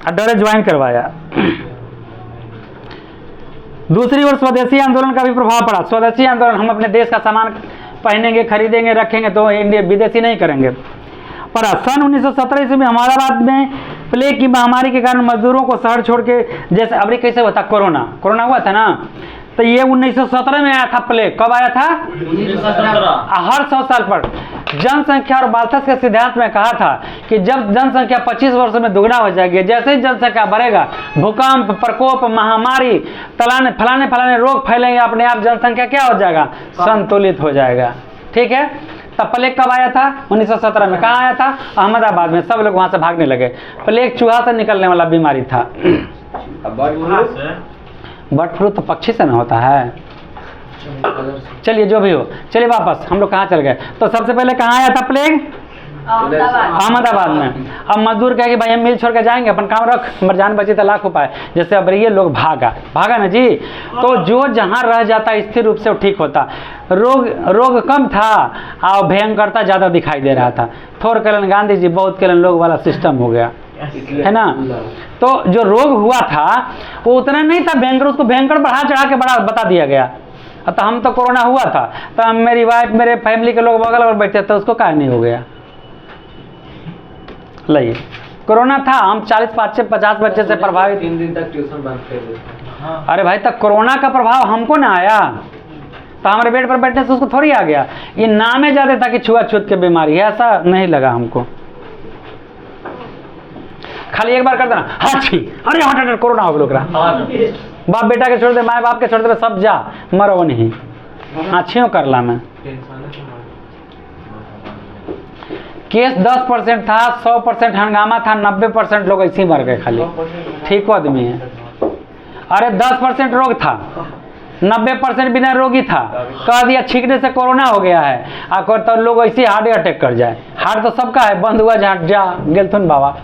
डरे ज्वाइन करवाया। दूसरी ओर स्वदेशी आंदोलन का भी प्रभाव पड़ा। स्वदेशी आंदोलन, हम अपने देश का सामान पहनेंगे, खरीदेंगे, रखेंगे तो इंडिया विदेशी नहीं करेंगे। पर सन 1917 ईस्वी में अहमदाबाद में प्लेग की महामारी के कारण मजदूरों को शहर छोड़ के, जैसे अभी कैसे हुआ था, कोरोना हुआ था ना, तो ये 1917 में आया था प्लेग। कब आया था, 1917। हर 100 साल पर जनसंख्या और माल्थस के सिद्धांत में कहा था कि जब जनसंख्या 25 वर्षों में दुगना हो जाएगी, जैसे ही जनसंख्या बढ़ेगा, भूकंप, प्रकोप, महामारी, फलाने रोग फैलेंगे, अपने आप जनसंख्या क्या हो जाएगा, संतुलित हो जाएगा। ठीक है। तब प्लेग कब आया था? 1917 में। कहाँ आया था? अहमदाबाद में। सब लोग वहाँ से भागने लगे। प्लेग चूहा से निकलने वाला बीमारी था। बर्ड फ्लू तो पक्षी से ना होता है। चलिए जो भी हो, चलिए वापस हम लोग कहाँ चल गए? तो सबसे पहले कहाँ आया था प्लेग? अहमदाबाद में। अब मजदूर कहे कि भाई हम मिल छोड़ के जाएंगे, अपन काम रख, हमारी जान बची तो लाख उपाय। जैसे अब ये लोग भागा ना जी। तो जो जहाँ रह जाता स्थिर रूप से वो ठीक होता। रोग कम था और भयंकरता ज़्यादा दिखाई दे रहा था। थोड़ कलन गांधी जी, बहुत कलन लोग वाला सिस्टम हो गया, है ना। तो जो रोग हुआ था वो उतना नहीं था भयंकर, उसको भयंकर बढ़ा चढ़ा के बता दिया गया। तो हम तो कोरोना हुआ था तो मेरी वाइफ, मेरे फैमिली के लोग बगल में बैठे थे, उसको काहे नहीं हो गया? लाइए, कोरोना था, हम 40-50 बच्चे से प्रभावित। 3 दिन तक ट्यूशन बंद कर दिया। अरे भाई, तक कोरोना का प्रभाव हमको ना आया तो हमारे बेड पर बैठने से उसको थोड़ी आ गया। ये नाम ही ज्यादा था कि छुआछूत की बीमारी है, ऐसा नहीं लगा हमको। खाली एक बार कर देना हाथी, अरे हट कोरोना हो गया। बाप बेटा के छोड़ दे, माए बाप के छोड़ दे, सब जा मरो नहीं। अच्छी कर ला मैं। केस 10% था, 100% हंगामा था, 90% लोग ऐसे ही मर गए खाली। ठीक आदमी है। अरे 10% रोग था, 90% बिना रोगी था। कह दिया छींकने से कोरोना हो गया है, और तो लोग ऐसे हार्ट अटैक कर जाए। हार्ट तो सबका है, बंद हुआ जहाँ जा गेलथुन बाबा।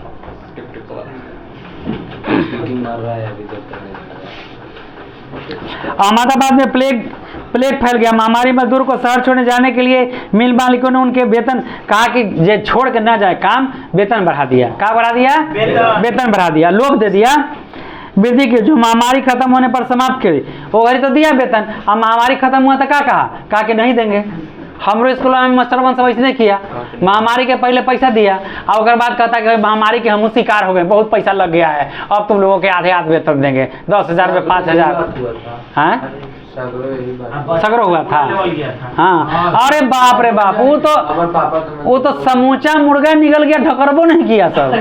अहमदाबाद में प्लेग फैल गया। महामारी मजदूर को शहर छोड़ने जाने के लिए मिल मालिकों ने उनके वेतन कहा कि जे छोड़ के ना जाए काम, वेतन बढ़ा दिया। क्या बढ़ा दिया? वेतन बढ़ा दिया, लोग दे दिया। वृद्धि की जो महामारी खत्म होने पर समाप्त करी, वो घड़ी तो दिया वेतन। अब महामारी खत्म हुआ तो क्या कहा कि नहीं देंगे। हमरो स्कूल में मास्टर सब ऐसे नहीं किया, महामारी के पहले पैसा दिया और उसके बाद कहता कि महामारी के हम शिकार हो गए, बहुत पैसा लग गया है, अब तुम लोगों के आधे वेतन देंगे, 10,000 में 5,000। हाँ सगरो हुआ था। हाँ, अरे बाप रे बाप, वो तो समूचा मुर्गा निकल गया, ढकरबो नहीं किया सब।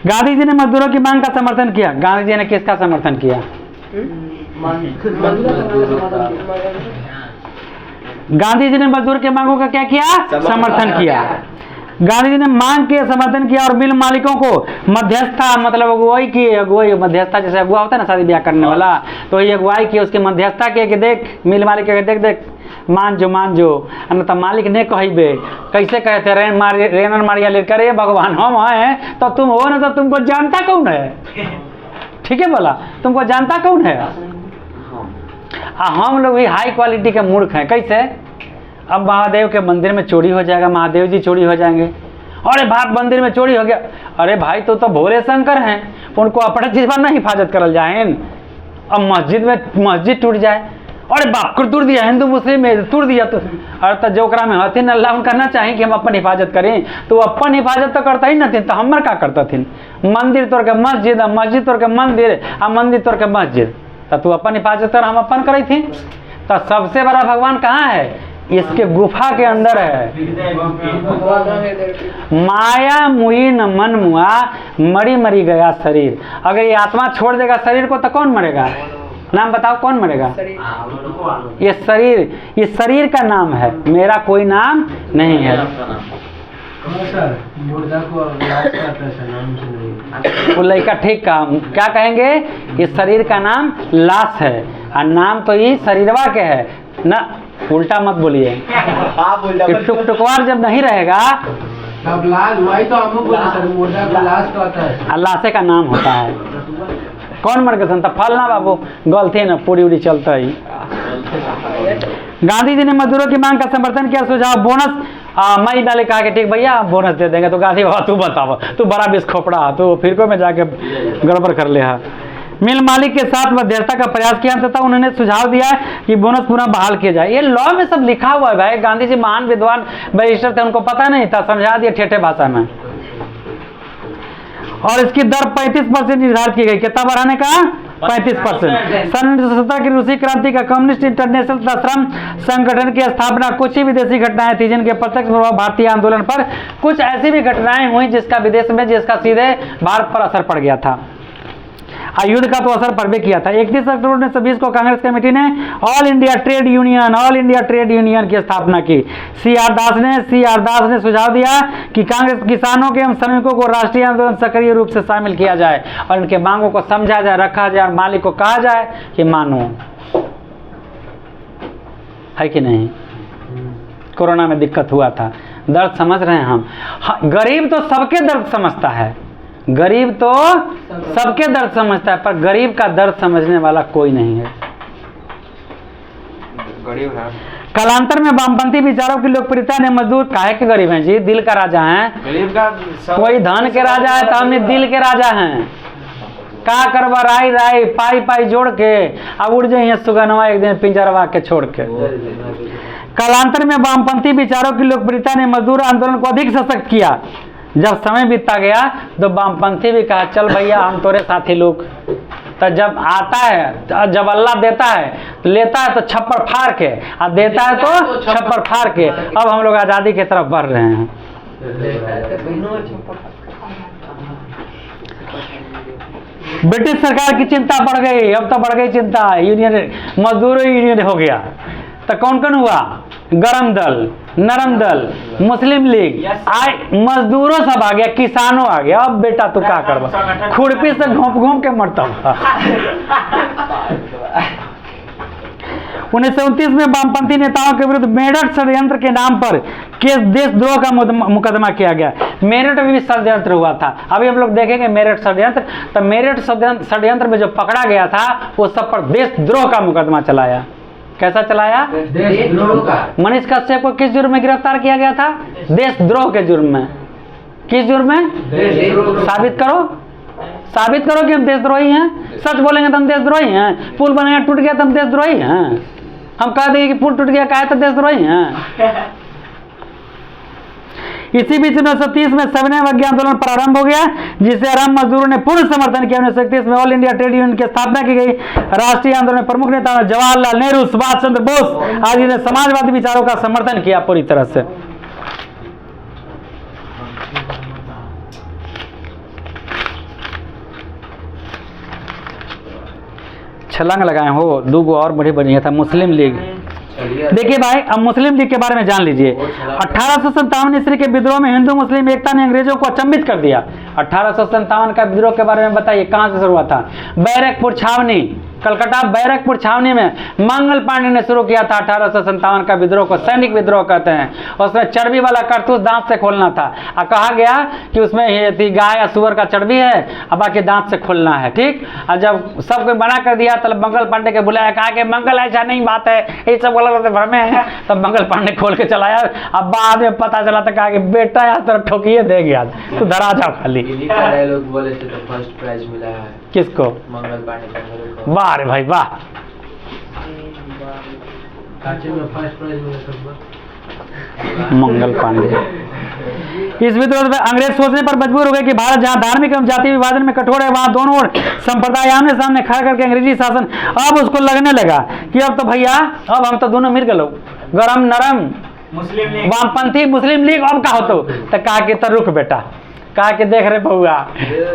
गांधी जी ने मजदूरों की मांग का समर्थन किया। गांधी जी ने किसका समर्थन किया? गांधी जी ने मजदूर के मांगों का क्या किया? समर्थन किया। गांधी जी ने मांग के समर्थन किया और मिल मालिकों को मध्यस्थता, मतलब अगुवाई की। अगुवाई मध्यस्थता, जैसे अगुआ होता है ना शादी ब्याह करने वाला, तो ये अगुवाई की, उसकी मध्यस्थता की कि देख मिल मालिक के देख मान जो न तो मालिक ने कहिबे। कैसे कहते रेनर मारिया लेकर, ये भगवान हम हैं तो तुम हो ना, तो तुमको जानता कौन है? ठीक है बोला, तुमको जानता कौन है? हम लोग भी हाई क्वालिटी के मूर्ख हैं। कैसे? अब महादेव के मंदिर में चोरी हो जाएगा, महादेव जी चोरी हो जाएंगे। अरे बाप मंदिर में चोरी हो गया, अरे भाई तो भोले शंकर हैं, उनको अपने चीज पर ना हिफाजत करल जाए। अब मस्जिद टूट जाए, अरे बाप को तोड़ दिया, हिंदू मुस्लिम में तोड़ दिया। तो अरे तो जो में हथिन अल्लाह उनका ना चाहे कि हम अपन हिफाजत करें, तो अपन हिफाजत तो करता ही न थी, तो हमर का करता थी? मंदिर तोड़ के मस्जिद, मस्जिद तोड़ के मंदिर, मंदिर तोड़ के मस्जिद, तो तू अपन हिफाजत कर, हम अपन करी थी। तो सबसे बड़ा भगवान कहाँ है? इसके गुफा के अंदर है। माया मुई न मन मुआ, मरी मरी गया शरीर। अगर ये आत्मा छोड़ देगा शरीर को तो कौन मरेगा? नाम बताओ, कौन मरेगा? ये शरीर का नाम है, मेरा कोई नाम नहीं है। वो लड़का ठीक कहा, क्या कहेंगे? ये शरीर का नाम लाश है, और नाम तो ये शरीरवा के है ना। उल्टा मत बोलिए, टुकवार जब नहीं रहेगा तब लाश, वही तो हम बोले सर, मुर्दा का लाश तो आता है, लाशे का नाम होता है। कौन मर गया? फल ना बाबू, गलती ना, पूरी उड़ी चलता ही। गांधी जी ने मजदूरों की मांग का समर्थन किया। सुझाव बोनस, मई वाले कहा कि ठीक भैया बोनस दे देंगे। तो गांधी बाबा तू बताओ, तू बड़ा बिस खोपड़ा, तो फिर में जाके गड़बड़ कर ले। मिल मालिक के साथ मध्यस्थता का प्रयास किया तथा उन्होंने सुझाव दिया कि बोनस पूरा बहाल किया जाए। ये लॉ में सब लिखा हुआ है भाई। गांधी जी महान विद्वान बैरिस्टर थे, उनको पता नहीं था, समझा दिया ठेठे भाषा में। और इसकी दर 35% निर्धारित की गई। कितना बढ़ाने का? 35%। सन 1970 की रूसी क्रांति का कम्युनिस्ट इंटरनेशनल तथा श्रम संगठन की स्थापना, कुछ ही विदेशी घटनाएं थी जिनके प्रत्यक्ष प्रभाव भारतीय आंदोलन पर, कुछ ऐसी भी घटनाएं हुई जिसका विदेश में, जिसका सीधे भारत पर असर पड़ गया था। और युद्ध का तो असर पड़ भी किया था। 31 अक्टूबर 1920 को कांग्रेस कमेटी ने ऑल इंडिया ट्रेड यूनियन की स्थापना की। सी आर दास ने सुझाव दिया कि कांग्रेस किसानों के एवं श्रमिकों को राष्ट्रीय आंदोलन सक्रिय रूप से शामिल किया जाए और इनके मांगों को समझा जाए, रखा जाए और मालिक को कहा जाए कि मानो, है कि नहीं। कोरोना में दिक्कत हुआ था, दर्द समझ रहे हैं हम। गरीब तो सबके दर्द समझता है, गरीब तो सबके दर्द समझता है, पर गरीब का दर्द समझने वाला कोई नहीं है। गरीब है। कालांतर में वामपंथी विचारों की लोकप्रियता ने मजदूर, काहे के गरीब हैं जी, दिल का राजा हैं। गरीब का कोई धन के राजा है तो हमने दिल के राजा हैं। का करवा राई पाई पाई जोड़ के अब उड़ जाइए सुगनवा एक दिन पिंजरवा के छोड़ के। कालांतर में वामपंथी विचारों की लोकप्रियता ने मजदूर आंदोलन को अधिक सशक्त किया। जब समय बीतता गया तो वामपंथी भी कहा चल भैया हम तोरे साथी लोग। तो जब आता है, जब अल्लाह देता है तो लेता है तो छप्पर फाड़ के, और देता है तो छप्पर फाड़ के। अब हम लोग आज़ादी की तरफ बढ़ रहे हैं। ब्रिटिश सरकार की चिंता बढ़ गई, अब तो बढ़ गई चिंता, यूनियन मजदूरों यूनियन हो गया। तो कौन कौन हुआ, गरम दल, नरम दल, मुस्लिम लीग, मजदूरों सब आ गया, किसानों आ गया। अब बेटा तू क्या करवा, खुरपी से घोंप घोंप के मरता हुआ। 1929 में वामपंथी नेताओं के विरुद्ध मेरठ षड्यंत्र के नाम पर केस देशद्रोह का मुकदमा किया गया। मेरठ में भी षड्यंत्र हुआ था, अभी हम लोग देखेंगे मेरठ षड्यंत्र। तो मेरठ षड्यंत्र में जो पकड़ा गया था वो सब पर देशद्रोह का मुकदमा चलाया। कैसा चलाया, देशद्रोह का। मनीष कश्यप को किस जुर्म में गिरफ्तार किया गया था, देशद्रोह के जुर्म में। किस जुर्म में, साबित करो कि हम देशद्रोही हैं। सच बोलेंगे तो हम देशद्रोही हैं। पुल बनेगा टूट गया तो हम देशद्रोही हैं। हम कह देंगे कि पुल टूट गया कहे तो देशद्रोही हैं। इसी बीच 1930 में सविनय अवज्ञा आंदोलन प्रारंभ हो गया, जिसे आराम मजदूरों ने पूर्ण समर्थन किया। 1931 में ऑल इंडिया ट्रेड यूनियन की स्थापना की गई। राष्ट्रीय आंदोलन में प्रमुख नेताओं जवाहरलाल नेहरू, सुभाष चंद्र बोस आदि ने समाजवादी विचारों का समर्थन किया पूरी तरह से। छलांग लगाए हो, दो गो और बड़ी बढ़िया था, मुस्लिम लीग। देखिए भाई, अब मुस्लिम लीग के बारे में जान लीजिए। 1857 ईस्वी के विद्रोह में हिंदू मुस्लिम एकता ने अंग्रेजों को अचंभित कर दिया। 1857 का विद्रोह के बारे में बताइए, कहां से शुरू हुआ था। बैरकपुर छावनी, कलकत्ता बैरकपुर छावनी में मंगल पांडे ने शुरू किया था 1857 का विद्रोह को, सैनिक विद्रोह कहते हैं। उसमें चर्बी वाला कारतूस दांत से खोलना था, और कहा गया कि उसमें ये गाय या सुअर का चर्बी है और बाकी दांत से खोलना है, ठीक। और जब सबको मना कर दिया तब मंगल पांडे के बुलाया, कहा कि मंगल ऐसा नहीं बात है, ये सब गलत भ्रमे हैं। तब मंगल पांडे खोल के चलाया। अब बाद में पता चला था, कहा कि बेटा यार तरफ ठोकिए देगी आज, तू धरा जाओ खाली। लोग बोले थे तो फर्स्ट प्राइज मिला है किसको, मंगल पांडे। वाह रे भाई वाह, फर्स्ट प्राइज मिला मंगल पांडे। इस विद्रोह में अंग्रेज सोचने पर मजबूर हो गए कि भारत जहां धार्मिक एवं जाति विभाजन में कठोर है, वहां दोनों ओर संप्रदाय आमने सामने खड़ा करके अंग्रेजी शासन। अब उसको लगने लगा कि अब तो भैया अब हम तो दोनों मिल गए, गरम नरम वामपंथी मुस्लिम लीग, अब का हो तो कहा कि तो रुक बेटा, कहा कि देख रहे बउआ,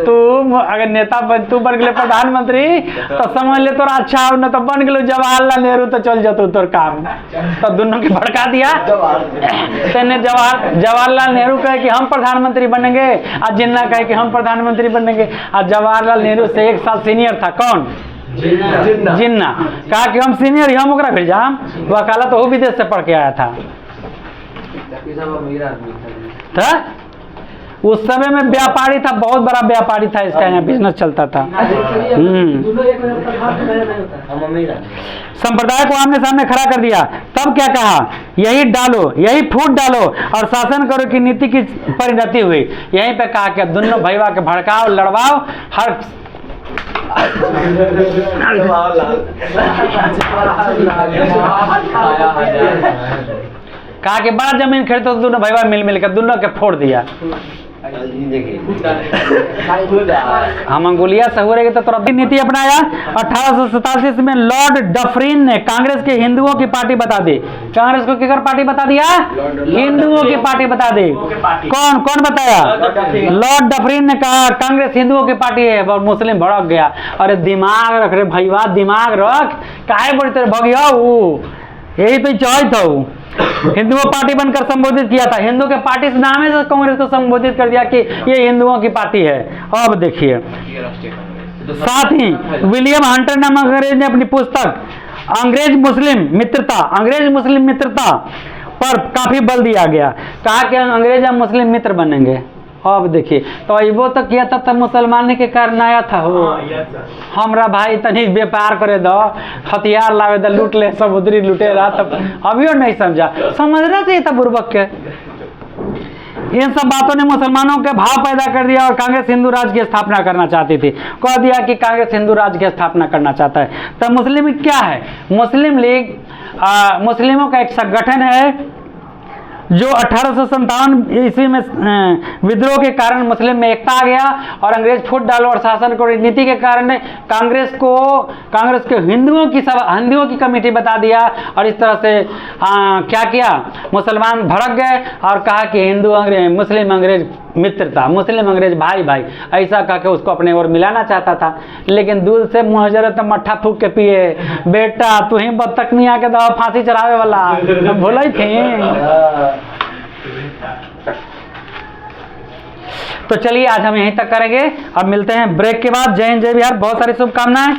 तू अगर नेता तू बन गए प्रधानमंत्री तो समझ ले तोरा अच्छा हो, न तो बन गए जवाहरलाल नेहरू तो चल जातो तोर काम। तो दोनों के भड़का दिया। तेने जवाहरलाल नेहरू कहे कि हम प्रधानमंत्री बनेंगे, और जिन्ना कहे कि हम प्रधानमंत्री बनेंगे। और जवाहरलाल नेहरू से 1 साल सीनियर था, कौन, जिन्ना। कहा कि हम सीनियर, हम ओकरा भेजाम। वकालत वो विदेश से पढ़ के आया था। उस समय में व्यापारी था, बहुत बड़ा व्यापारी था, इसका यहाँ बिजनेस चलता था। संप्रदाय को आमने सामने खड़ा कर दिया। तब क्या कहा, यही डालो, यही फूट डालो और शासन करो की नीति की परिणति हुई। यहीं पे कहा कि दोनों भैया के भड़काओ, लड़वाओ, हर कहा कि बड़ा जमीन खरीदो तो दोनों भैया मिल मिल कर दोनों के फोड़ दिया। हम अंगुलिया से हो रहे तो तुरंत नीति अपनाया। 1887 में लॉर्ड डफरिन ने कांग्रेस के हिंदुओं की पार्टी बता दी। कांग्रेस को किसकी पार्टी बता दिया? हिंदुओं की पार्टी बता दी। कौन कौन बताया? लॉर्ड डफरिन ने कहा कांग्रेस हिंदुओं की पार्टी है। और मुस्लिम भड़क गया। अरे दिमाग रख रे भैया, दिमाग रख, काहे बोलते तेरे भगिया, यही तो चॉइस था। हिंदुओं पार्टी बनकर संबोधित किया था। हिंदू के पार्टी से नाम से कांग्रेस को संबोधित कर दिया कि ये हिंदुओं की पार्टी है। अब देखिए, साथ ही विलियम हंटर नामक अंग्रेज ने अपनी पुस्तक अंग्रेज मुस्लिम मित्रता पर काफी बल दिया गया। कहा कि अंग्रेज और मुस्लिम मित्र बनेंगे। अब देखिए, तो वो तो किया था, तब मुसलमान के कारण आया था। हो हमरा भाई तनी व्यापार करे दो, हथियार लावे दो, लूट ले, समुद्री लुटेरा। तब अभी नहीं समझा, समझना चाहिए था बुर्बक के। इन सब बातों ने मुसलमानों के भाव पैदा कर दिया और कांग्रेस हिंदू राज्य की स्थापना करना चाहती थी। कह दिया कि कांग्रेस हिंदू राज्य की स्थापना करना चाहता है। तो मुस्लिम लीग क्या है? मुस्लिम लीग मुस्लिमों का एक संगठन है जो 1857 ईस्वी में विद्रोह के कारण मुस्लिम में एकता आ गया और अंग्रेज फूट डालो और शासन को नीति के कारण कांग्रेस के हिंदुओं की कमेटी बता दिया। और इस तरह से क्या किया, मुसलमान भड़क गए और कहा कि हिंदू अंग्रेज, मुस्लिम अंग्रेज मित्रता, मुस्लिम अंग्रेज भाई भाई, ऐसा कह के उसको अपने ओर मिलाना चाहता था। लेकिन दूध से मुहजरत तो मट्ठा फूक के पिए। बेटा तू ही बत्तख नहीं आके दवा फांसी चढ़ावे वाला, भूल ही थे। तो चलिए आज हम यहीं तक करेंगे और मिलते हैं ब्रेक के बाद। जय हिंद जय बिहार, बहुत सारी शुभकामनाएं।